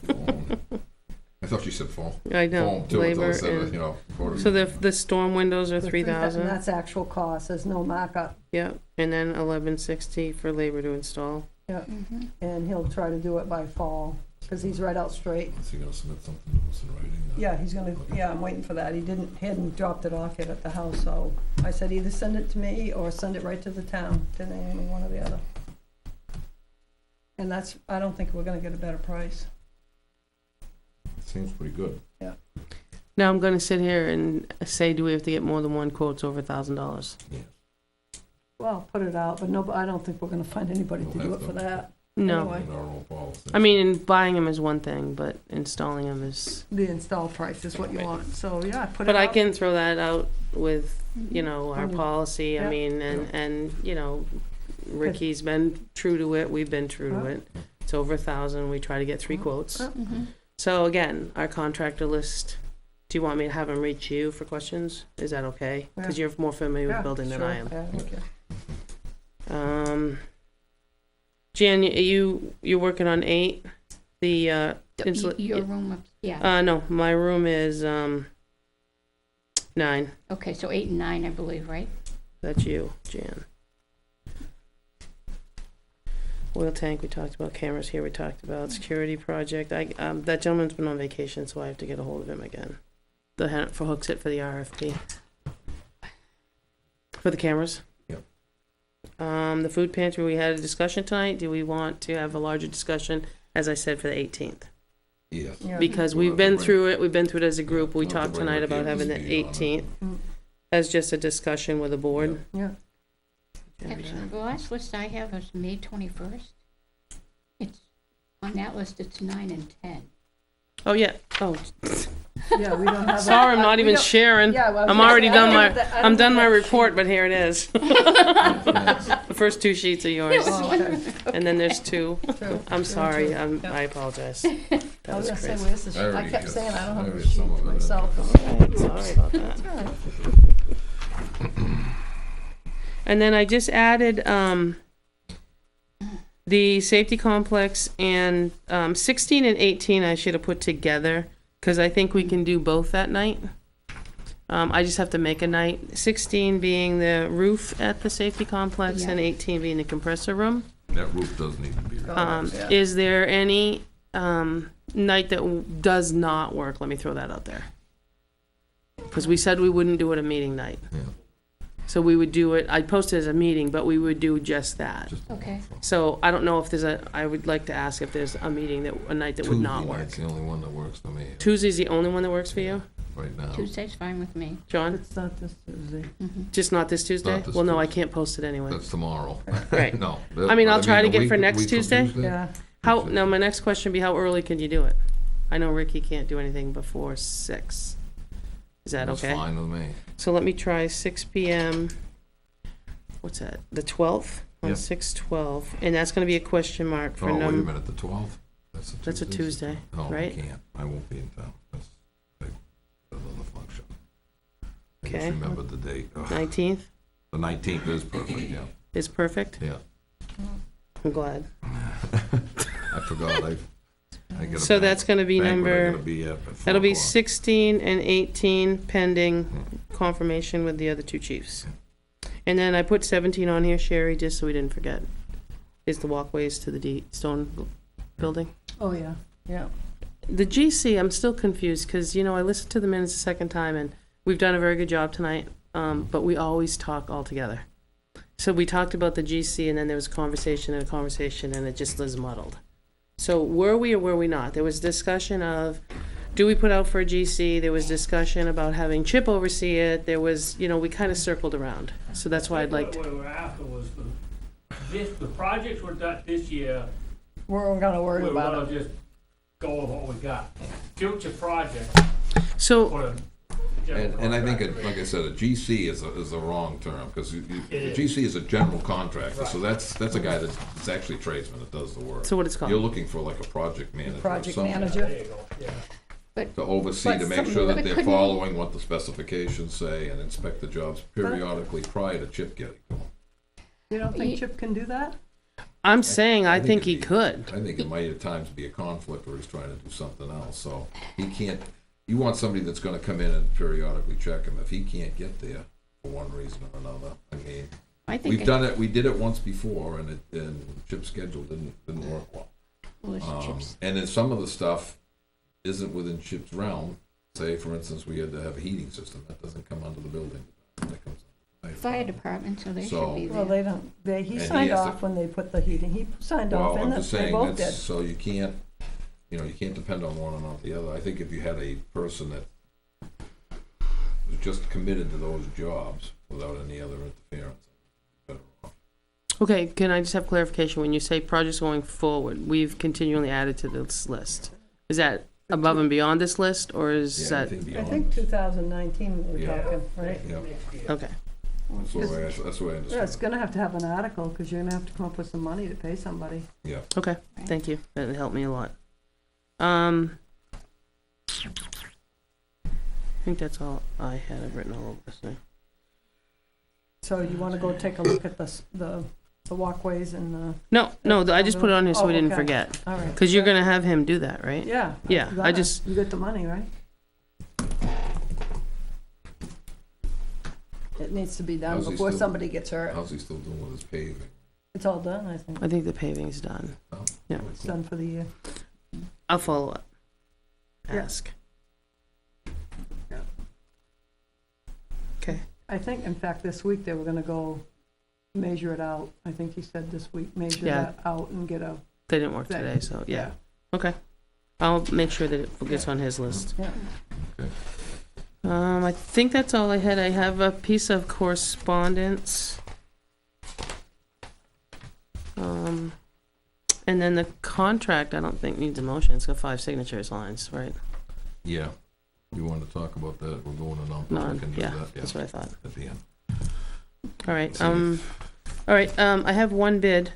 I thought you said foam. I know, Foam too, labor until it said, and- you know, So the storm windows are The 3,000. And that's actual cost, there's no markup. Yep, and then 1160 for labor to install. Yeah, Mm-hmm. and he'll try to do it by fall, because he's right out straight. Is he gonna submit something to us in writing? Yeah, he's gonna, yeah, I'm waiting for that. He hadn't dropped it off yet at the house, so I said either send it to me or send it right to the town, to Naomi, one or the other. And that's, I don't think we're gonna get a better price. Seems pretty good. Yeah. Now I'm gonna sit here and say, do we have to get more than one quotes over $1,000? Yeah. Well, put it out, but no, I don't think we're gonna find anybody to do it for that. No. Anyway, In our own policy. I mean, buying them is one thing, but installing them is. the install price is what you want, so yeah, put it But out. I can throw that out with, you know, our On your- policy. I yeah. mean, and, you know, Ricky's been true to it, we've been true to Huh? it. It's over 1,000, we try to get 3 quotes. Mm-hmm. So again, our contractor list, do you want me to have him reach you for questions? Is that okay? Because Yeah. you're more familiar with Yeah, building than sure, I am. yeah, okay. Jan, you're working on 8, the, Your room, yeah. no, my room is, 9. Okay, so 8 and 9, I believe, right? That's you, Jan. Oil tank, we talked about. Cameras here, we talked about. Security project, that gentleman's been on vacation, so I have to get a hold of him again. For hooks it for the RFP. For the cameras? Yep. The food pantry, we had a discussion tonight. Do we want to have a larger discussion, as I said, for the 18th? Yes. Yeah. Because We'll we've have to been bring- through it, we've been through it as a group. We We'll have to talked bring tonight Ricky about up to having the speed on it. 18th Mm. as just a discussion with the board. Yeah, Actually, the last list I have is May 21st. It's, on that list, it's 9 and 10. Oh, yeah, oh, yeah, we don't have. sorry, I'm not we even don't- sharing. Yeah, well, I was I'm gonna already say, I done don't my, have that- I I'm don't done have my that report, but here it is. The first 2 sheets are yours, Oh, okay. and then there's 2. True. I'm sorry, Yeah. I apologize. I That was was gonna say, crazy. where's the sheet? I I already kept got- saying I don't I have already the sheet some of it. myself. Sorry about that. It's all right. And then I just added, the safety complex and, 16 and 18 I should have put together, because I think we can do both that night. I just have to make a night, 16 being the roof at the safety complex and 18 being the compressor room. That roof does need to be replaced. Yeah. Is there any, night that does not work? Let me throw that out there. Because we said we wouldn't do it a meeting night. Yeah. So we would do it, I posted as a meeting, but we would do just that. Okay. So I don't know if there's I would like to ask if there's a meeting a night that would not Tuesday work. night's the only one that works for me Tuesday's the only one that works for you, right now. Tuesday's fine with me. John? It's not this Tuesday. Just not this Tuesday? Not this Well, no, I Tuesday. can't post it anyway. That's tomorrow. Right. No. I mean, I'll try to a get week- for next week from Tuesday. Yeah, How, now, my next question would be, how early can you do it? I know Ricky can't do anything before 6. Is that That's okay? fine with me. So let me try 6 PM. What's that? The 12th? On Yep. 6/12. And that's gonna be a question mark for Oh, wait a num, minute, the 12th? that's a Tuesday, No, I right? can't. I won't be in town. That's another function. I just Okay. remembered the date. Ugh. 19th The 19th is perfect, yeah. is perfect? Yeah. I'm glad. I forgot. I get a So that's gonna be banquet I number, gotta be at 4 that'll be o'clock. 16 and 18 pending confirmation with the other 2 chiefs. And then I put 17 on here, Sherry, just so we didn't forget, is the walkways to the stone building. oh, yeah, yeah. The GC, I'm still confused, because, I listened to the minutes a second time, and we've done a very good job tonight, but we always talk all together. So we talked about the GC, and then there was a conversation, and it just was muddled. So were we or were we not? There was discussion of, do we put out for a GC? There was discussion about having Chip oversee it. There was, we kind of circled around. So that's why I'd like to. What we were after was the projects were done this year. We're gonna worry We were about gonna it. just go with what we got. Future projects. So, for the general And I think, contractor. like I said, a GC is a wrong term, because a is. GC is a general contractor, so Right. that's a guy that's actually a tradesman that does the work. So what it's called? You're looking for like a project manager. or Project something manager. There you go, yeah. To oversee, But to make some- sure that but they're couldn't- following what the specifications say, and inspect the jobs periodically prior to Chip getting to them. You don't think Chip can do that? I'm saying I think he could. I think it might at times be a conflict where he's trying to do something else, so he can't, you want somebody that's gonna come in and periodically check him. If he can't get there for one reason or another, I mean, I think we've done it, we did it once before, and Chip's schedule didn't work well. And then some of the stuff isn't within Chip's realm. Say, for instance, we had to have a heating system, that doesn't come under the building. That comes under the Fire department, so they should be there. Well, they don't, he And signed he has off when they put the heating, he signed Well, off, I'm and just they saying, both did. that's, so you can't depend on one and not the other. I think if you had a person that was just committed to those jobs without any other interference, better off. Okay, can I just have clarification? When you say projects going forward, we've continually added to this list. Is that above and beyond this list, or is that? I think 2019 we're talking, right? Okay. That's the way I understand. Yeah, it's gonna have to have an article, because you're gonna have to come up with some money to pay somebody. Yeah. Okay, thank you. That helped me a lot. I think that's all I had. I've written all of this thing. So you wanna go take a look at the walkways and the... No, I just put it on here so we didn't okay. forget. All right. Because you're gonna have him do that, right? Yeah. Yeah, you I gotta. just, You get the money, right? It needs to be done How's he before still- somebody gets hurt. How's he still doing with his paving? It's all done, I think. I think the paving's done. Oh, Yeah. It's done for the year. I'll follow up. Yeah. Ask. Okay. I think, in fact, this week they were gonna go measure it out. I think he said this week, measure Yeah. that out and get a... They didn't work thing. today, so yeah. Okay. I'll make sure that it gets on his list. Yeah. Okay. I think that's all I had. I have a piece of correspondence. And then the contract, I don't think needs a motion. It's got 5 signatures lines, right? Yeah. You wanted to talk about that? We're going to non-public and do Yeah, that. that's what I thought. At the end. All right, I have one bid.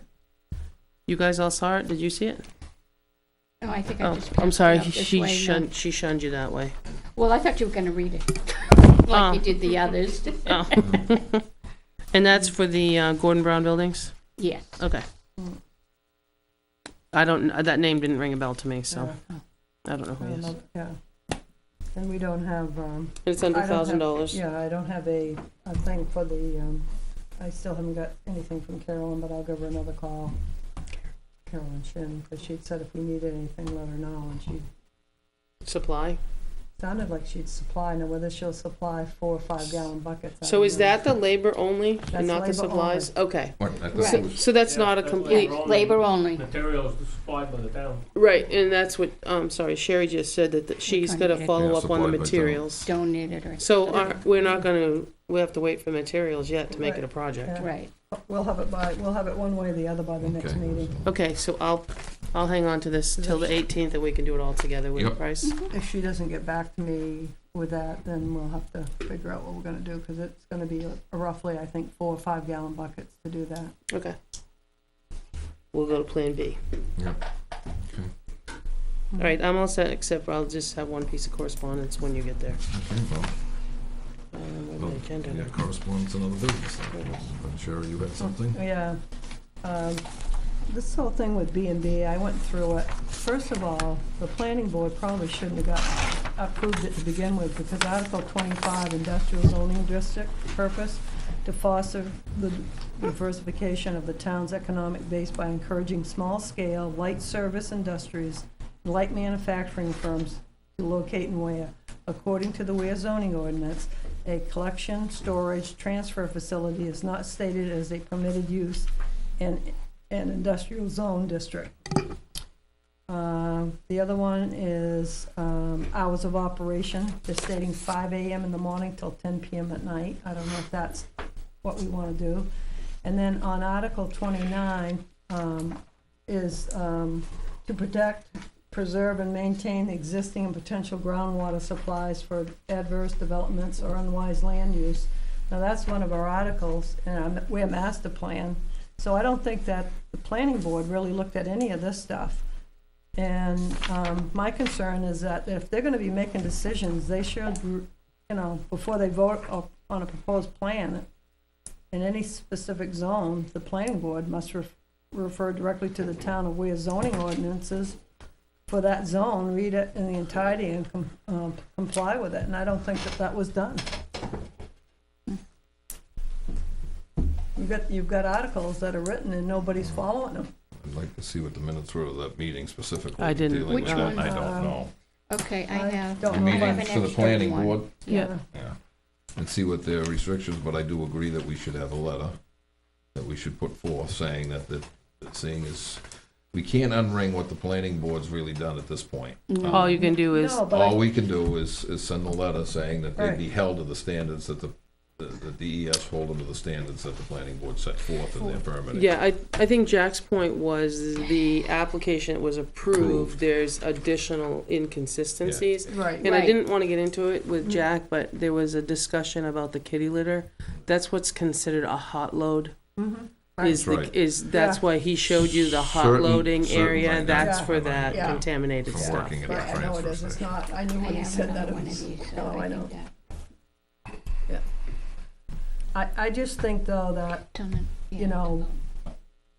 You guys all saw it? Did you see it? No, I think I just... I'm passed it sorry, up this she way, shunned you that way. Well, I thought you were gonna read it, like you did the others. Oh. And that's for the Gordon Brown buildings? Yes. Okay. I don't, that name didn't ring a bell to me, so I don't know who he is. Yeah. And we don't have, It's under I don't have- $1,000. Yeah, I don't have a thing for the, I still haven't got anything from Carolyn, but I'll give her another call. Carolyn Shin, because she'd said if we needed anything, let her know, and she Supply? sounded like she'd supply. Now, whether she'll supply 4 or 5 gallon buckets. I So don't is know. that the labor only That's and not the labor supplies? Okay. What, I thought Right. it was- So that's not a complete, Labor only. Materials supplied by the town. right, and that's what, sorry, Sherry just said that she's trying to gonna get it follow Yeah, up on the supplied by town. materials. Donated or... So we're not gonna, we have to wait for materials yet to make it a project. Yeah. Right. We'll have it one way or the other by the next Okay. meeting. Okay, so I'll hang on to this till the 18th and we can do it all together with the Yep. price. If she doesn't get back to me with that, then we'll have to figure out what we're gonna do, because it's gonna be roughly, I think, 4 or 5 gallon buckets to do that. Okay. We'll go to Plan B. Yeah. All right, I'm all set, except I'll just have one piece of correspondence when you get there. Okay, well, Where's my agenda? yeah, correspondence and other business. I'm sure you had something? Yeah. This whole thing with B&B, I went through it. First of all, the planning board probably shouldn't have approved it to begin with, because Article 25, industrial zoning district purpose, to foster the diversification of the town's economic base by encouraging small-scale, light service industries, and light manufacturing firms to locate in Weare. According to the Weare zoning ordinance, a collection, storage, transfer facility is not stated as a permitted use in an industrial zone district. The other one is hours of operation. They're stating 5 a.m. in the morning till 10 p.m. at night. I don't know if that's what we want to do. And then on Article 29 is to protect, preserve, and maintain existing and potential groundwater supplies for adverse developments or unwise land use. Now, that's one of our articles, and we're master plan. So I don't think that the planning board really looked at any of this stuff. And my concern is that if they're gonna be making decisions, they should, before they vote on a proposed plan in any specific zone, the planning board must refer directly to the town of Weare zoning ordinances for that zone, read it in the entirety and comply with it, and I don't think that that was done. You've got articles that are written and nobody's following them. I'd like to see what the minutes were of that meeting specifically. I didn't- dealing with Which that, one? and I don't know. Okay, I have. don't The know. I have meeting an for the extra planning one. board, Yeah. yeah, and see what their restrictions, but I do agree that we should have a letter that we should put forth saying that seeing is, we can't unring what the planning board's really done at this point. All you can do is, No, but All we can do is send a letter saying that they be Right. held to the standards that the DES hold them to the standards that the planning board set forth in their permitting. yeah, I think Jack's point was the application that was approved, there's additional inconsistencies. Right. And I Right. didn't want to get into it with Jack, but there was a discussion about the kitty litter. That's what's considered a hot load. That's right. That's Yeah. why he showed you the hot Certain- loading certain area, things. that's Yeah. for that Yeah. contaminated For stuff. working at a Right, I know it transfer is, it's station. not, I knew I when he have said that another it one of was, these, so no, I I know. think that. I just think though that, Done it. you know,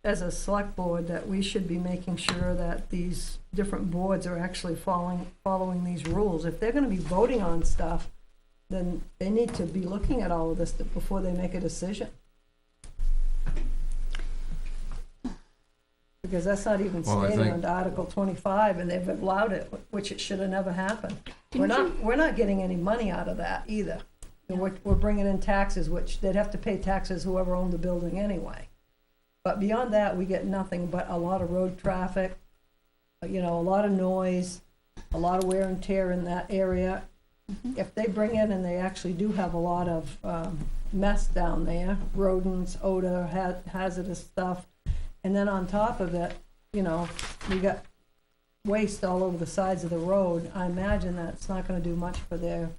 as a select board, that we should be making sure that these different boards are actually following these rules. If they're gonna be voting on stuff, then they need to be looking at all of this before they make a decision. Because that's not even Well, I stated think- under Article 25, and they've allowed it, which it should have never happened. Didn't We're not getting any money out of that either. And we're bringing in taxes, which they'd have to pay taxes whoever owned the building anyway. But beyond that, we get nothing but a lot of road traffic, you know, a lot of noise, a lot of wear and tear in that area. If they bring in and they actually do have a lot of mess down there, rodents, odor, hazardous stuff, and then on top of it, you know, we got waste all over the sides of the road, I imagine that's not gonna do much for their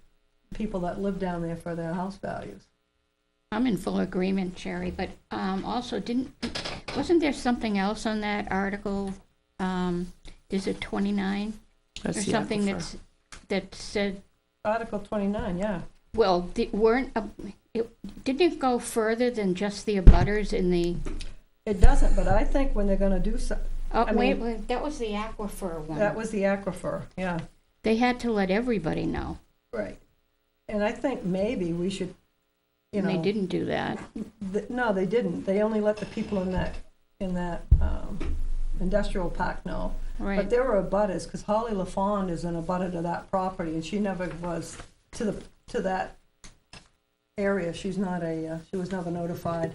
people that live down there for their house values. I'm in full agreement, Sherry, but also wasn't there something else on that article? Is it 29? Or That's the something aquifer. that said, Article 29, yeah. well, didn't it go further than just the abutters in the, It doesn't, but I think when they're gonna do so, oh, I wait, mean- that was the aquifer one. that was the aquifer, yeah, They had to let everybody know, right. And I think maybe we should, you and know. they didn't do that. No, they didn't. They only let the people in that industrial park know. But Right. there were abutters, because Holly LaFond is an abutter to that property, and she never was to that area. She's not she was never notified.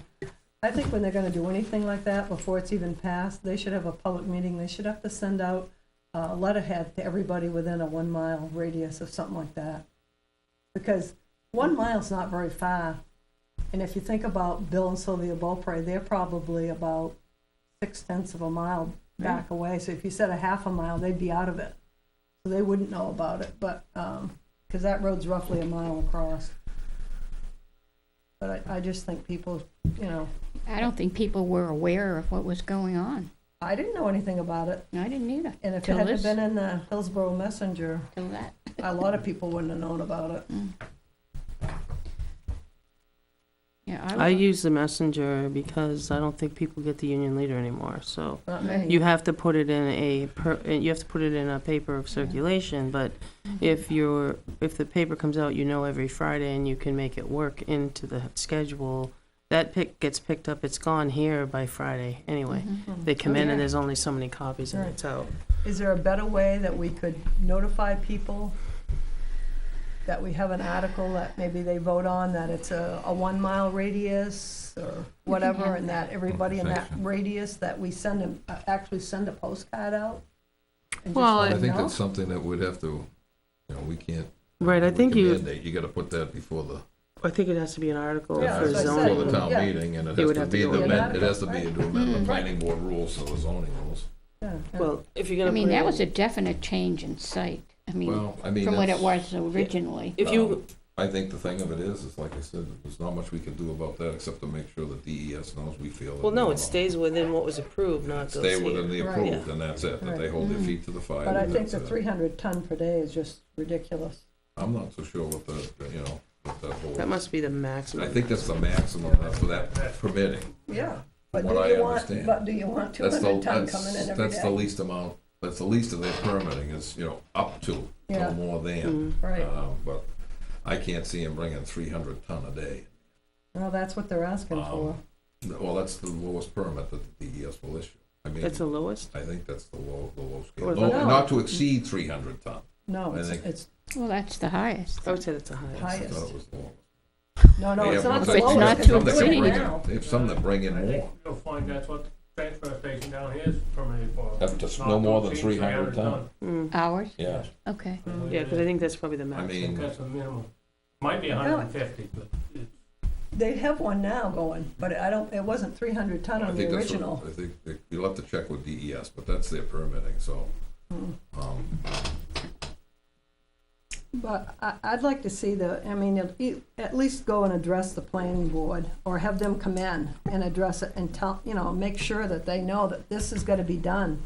I think when they're gonna do anything like that, before it's even passed, they should have a public meeting. They should have to send out a letterhead to everybody within a 1 mile radius of something like that. Because 1 mile's not very far. And if you think about Bill and Sylvia Beaupre, they're probably about 6/10 of a mile back away. So if you said a half a mile, they'd be out of it. So they wouldn't know about it, but, because that road's roughly a mile across. But I just think people, you know, I don't think people were aware of what was going on. I didn't know anything about it. I didn't either. And if it Till hadn't this- been in the Hillsborough Messenger, Till that. a lot of people wouldn't have known about it. Yeah, I use the messenger because I don't think people get the Union Leader anymore, so. Not many. You have to put it in you have to put it in a paper of circulation, but if the paper comes out, you know, every Friday and you can make it work into the schedule, that gets picked up, it's gone here by Friday anyway. They come in and there's only so many copies and it's out. Is there a better way that we could notify people that we have an article that maybe they vote on, that it's a 1 mile radius or whatever, and that everybody in that radius, that we actually send a postcard out? and just Well, let I them think know? that's something that we'd have to, you know, we can't. Right, I we think can you- mandate. You gotta put that before the, I think it has to be an article Yeah, for that's what I said. zoning. before the town Yeah. meeting, and it You has would to have to be, go the with amend- it has to be Right. to amend the planning board rules to the zoning rules. Yeah, yeah. Well, if you're I gonna mean, put that it- was a definite change in sight. I mean, Well, I mean, from what it that's- was originally. If you, I think the thing of it is like I said, there's not much we can do about that except to make sure that DES knows we feel. that well, no, we it know. stays within what was approved, not goes Stay here. within the Right. approved, and that's it, that they hold their feet to the fire. But I and think that's the it. 300 ton per day is just ridiculous. I'm not so sure what you know, what that whole. That must be the maximum. I think that's the maximum for that permitting. Yeah. But what do I you want, understand. but do you want two That's the, hundred ton that's, coming in every that's the day? least amount, that's the least of their permitting is, up to, Yeah. no more than. Right. But I can't see them bringing 300 ton a day. Well, that's what they're asking Um, for. Well, that's the lowest permit that the DES will issue. I mean, That's the lowest? I think that's the low scale. Or No, no. not to exceed 300 ton. No, I it's, think- it's, Well, that's the highest. I would say that's the highest. I highest. thought it was the lowest. No, no, They it's have not ones the that- It's lowest, not because to they're exceed. doing it They now. have some that bring in I think more. you'll find that's what the transfer station down here is permitted for. Up to Not no more than exceed 300 ton. Hours? Yeah. Okay. Yeah, because I think that's probably the I max. mean, That's the minimum. Might be 150, but it's They have one now going, but it wasn't 300 ton I on the think that's original. what, I think you'll have to check with DES, but that's their permitting, so. But I'd like to see at least go and address the planning board, or have them come in and address it and tell, make sure that they know that this is gonna be done.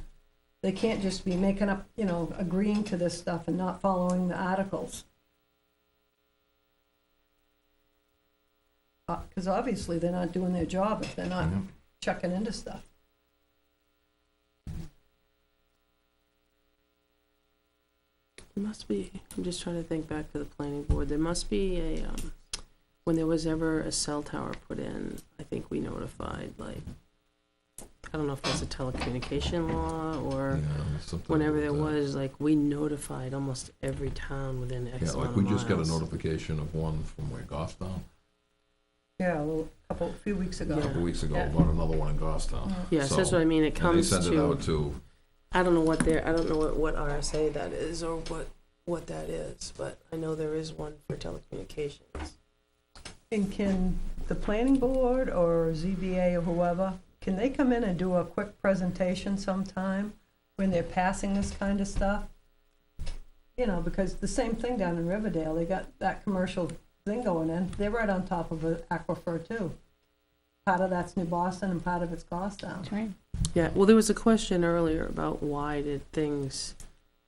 They can't just be making up, agreeing to this stuff and not following the articles. Because obviously they're not doing their job if they're not checking into stuff. There must be, I'm just trying to think back to the planning board, there must be a, when there was ever a cell tower put in, I think we notified, like, I don't know if that's a telecommunication law, or whenever there was, like, we notified almost every town within X Yeah, amount like of we just got a miles. notification of one from where, Goffstown? Yeah, a few weeks ago. A couple weeks ago, Yeah. about another one in Goffstown. Yes, that's So- what I mean, it And they comes send it to, out to, I don't know what RSA that is, or what that is, but I know there is one for telecommunications. And can the planning board or ZBA or whoever, can they come in and do a quick presentation sometime when they're passing this kind of stuff? Because the same thing down in Riverdale, they got that commercial thing going in, they're right on top of an aquifer too. Part of that's New Boston and part of it's Goffstown. That's right. Yeah, well, there was a question earlier about why did things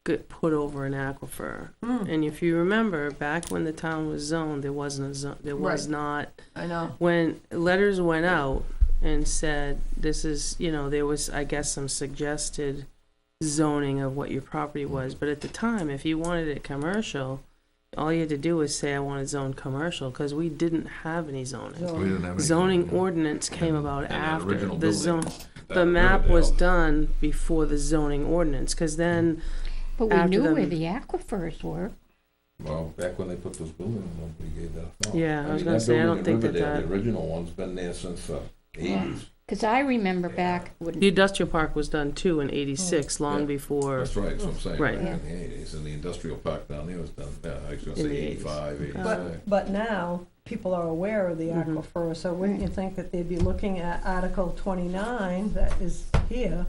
get put over an aquifer? And if you remember, back when the town was zoned, there wasn't a zone, there was Right. not. I know. When letters went out and said, this is, there was, I guess, some suggested zoning of what your property was, but at the time, if you wanted it commercial, all you had to do was say, I want it zoned commercial, because we didn't have any zoning. we didn't have any. Zoning ordinance came about and that after. original The building, zone, that the map was Riverdale. done before the zoning ordinance, because then, But we After knew them- where the aquifers were. Well, back when they put those buildings, nobody gave that a thought. Yeah, I was mean, gonna that say, I building don't in think that Riverdale, that- The original one's been there since the 80s. Because I remember back when, the industrial park was done too in '86, long Yeah. before. That's right, that's what I'm saying, Right. back in the 80s, and the industrial park down there was done, I was gonna In say the 85, 86. But now, people are aware of the aquifer, so wouldn't you think that they'd be looking at Article 29 that is here,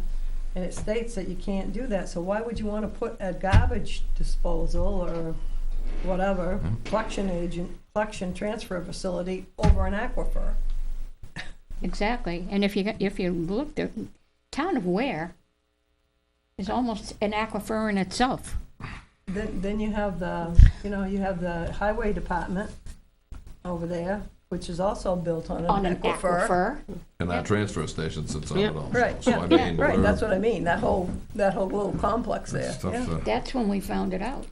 and it states that you can't do that, so why would you want to put a garbage disposal or whatever, collection transfer facility over an aquifer? exactly, and if you look, the town of Weare is almost an aquifer in itself. Then you have you have the highway department over there, which is also built on an aquifer. And that transfer station sits on Yeah. it also. Right, So, I mean, right, we're- that's what I mean, that whole little complex there. it's tough yeah. to- That's when we found it out.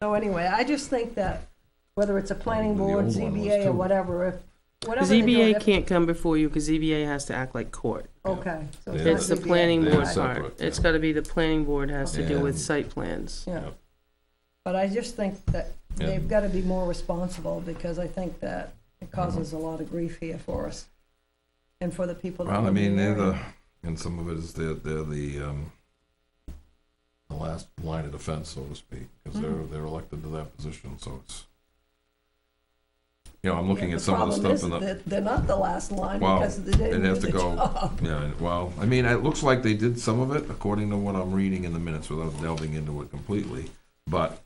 So anyway, I just think that whether it's a planning The board, old one was ZBA or too. whatever, whatever they're doing, ZBA can't come before you, because ZBA has to act like court. Okay. So Yeah. not It's the ZBA. planning They're board separate, part. yeah. It's gotta be the planning board has to do Yeah. with site plans. Yeah. But I just think that Yeah. they've gotta be more responsible, because I think that it causes a lot of grief here for us. And for the people that Well, I live in mean, the they're area. and some of it is they're the last line of defense, so to speak, because they're elected to that position, so it's, I'm looking Yeah, at some of the stuff in problem the. is that they're not the last line, Well, because they didn't they'd do have to the go, job. yeah, well, I mean, it looks like they did some of it, according to what I'm reading in the minutes, without delving into it completely. But,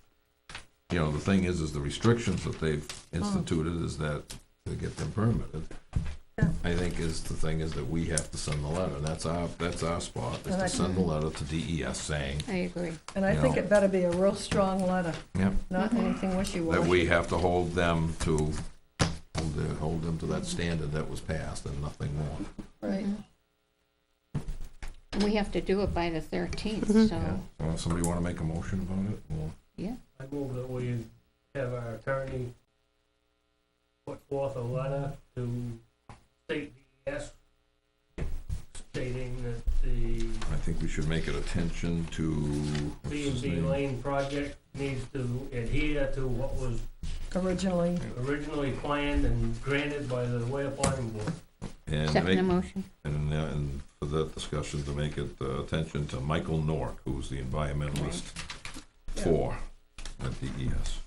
the thing is the restrictions that they've instituted is that to get them permitted, I think is that we have to send the letter, and that's our spot, is And I to send the letter to DES saying I agree. And I think it better be a real strong letter, Yep. not anything wishy-washy. that we have to hold them to hold them to that standard that was passed and nothing more. Right. And we have to do it by the 13th, Mhm. so, Somebody wanna make a motion about it? Or- yeah. I move that we have our attorney put forth a letter to state DES stating that the I think we should make it attention to. what's his B&B name? Lane project needs to adhere to what was originally planned and granted by the Weare Planning Board. And Second make- the motion. And for that discussion, to make it attention to Michael Nork, who's the environmentalist for at DES.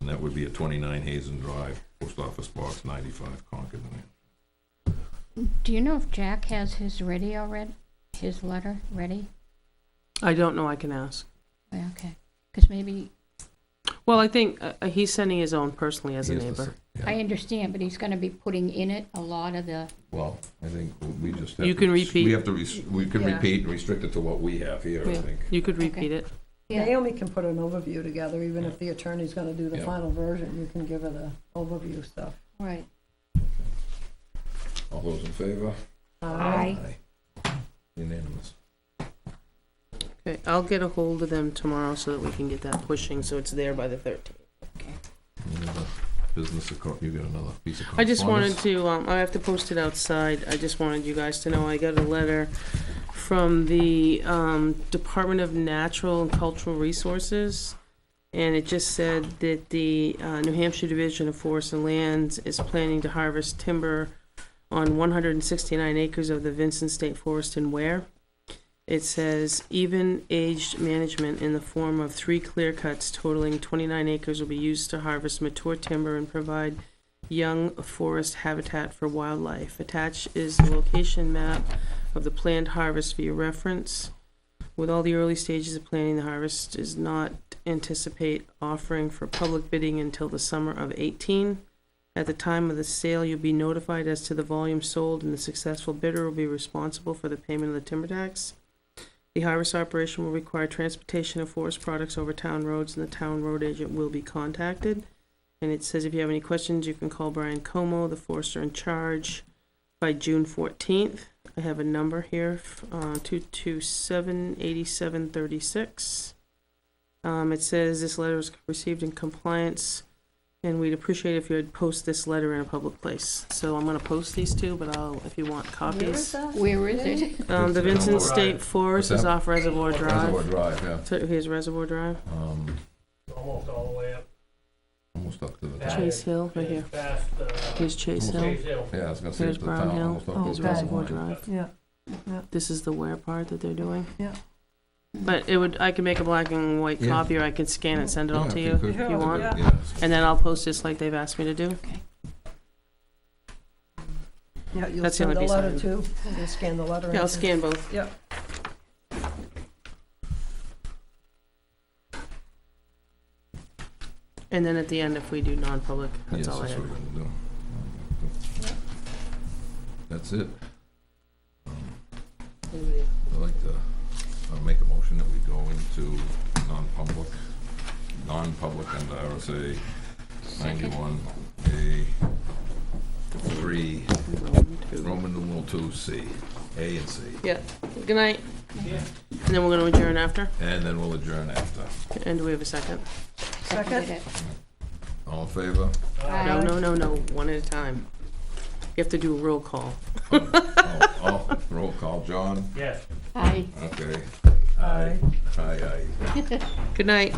And that would be at 29 Hazen Drive, Post Office Box 95, Concord, New Hampshire. Do you know if Jack has his ready already? His letter ready? I don't know, I can ask. Yeah, okay. Because maybe, Well, I think he's sending his own personally as a He is the neighbor. I understand, but he's gonna be putting in it a lot of the, Well, I think we just have You to. can repeat. We have to, we can Yeah. repeat and restrict it to what we have here, I Yeah. think. You could repeat it. yeah. Naomi can put an overview together, even if the attorney's gonna do the Yeah. final version, you can give her the overview stuff. Right. All those in favor? Aye. Unanimous. Okay, I'll get a hold of them tomorrow so that we can get that pushing, so it's there by the 13th. Any other business, you got another piece of I just wanted correspondence? to, I have to post it outside. I just wanted you guys to know I got a letter from the Department of Natural and Cultural Resources. And it just said that the New Hampshire Division of Forest and Lands is planning to harvest timber on 169 acres of the Vincent State Forest in Weare. It says even-aged management in the form of 3 clear cuts totaling 29 acres will be used to harvest mature timber and provide young forest habitat for wildlife. Attached is the location map of the planned harvest for your reference. With all the early stages of planning, the harvest is not anticipate offering for public bidding until the summer of 18. At the time of the sale, you'll be notified as to the volume sold, and the successful bidder will be responsible for the payment of the timber tax. The harvest operation will require transportation of forest products over town roads, and the town road agent will be contacted. And it says if you have any questions, you can call Brian Como, the forester in charge, by June 14th. I have a number here, 227-8736. It says this letter was received in compliance, and we'd appreciate if you would post this letter in a public place. So I'm gonna post these two, but if you want copies. Where is that? Where is it? The Vincent State Forest is off Reservoir Drive. Reservoir Drive, yeah. So here's Reservoir Drive. Almost all the way up. Almost up to the Yeah. town. Chase Hill, right here. Past, Here's Chase Hill. Chase Hill. Yeah, I was gonna say Here's it's the Brown town, Hill. almost up to Here's the town Reservoir line. Drive. Yeah, This is the Weare part that they're doing. yeah. But I can make a black and white Yeah. copy, or I can scan it and send it all Yeah, to if you you could. if you want. Yeah. Yeah. And then I'll post this like they've asked me to do. Yeah, you'll That's the send only the piece I letter have. too, you'll scan the letter. Yeah, I'll and- scan both. Yeah. And then at the end, if we do non-public, that's Yes, all I that's have. what we're gonna do. That's it. I'd like to make a motion that we go into non-public under RSA 91A 3, Roman numeral 2C, A and C. Yeah. Good night. And then we're gonna adjourn after. And then we'll adjourn after. And do we have a second? Second? All in favor? No. One at a time. You have to do a roll call. Roll call. John? Yes. Aye. Okay. Aye. Aye. Good night.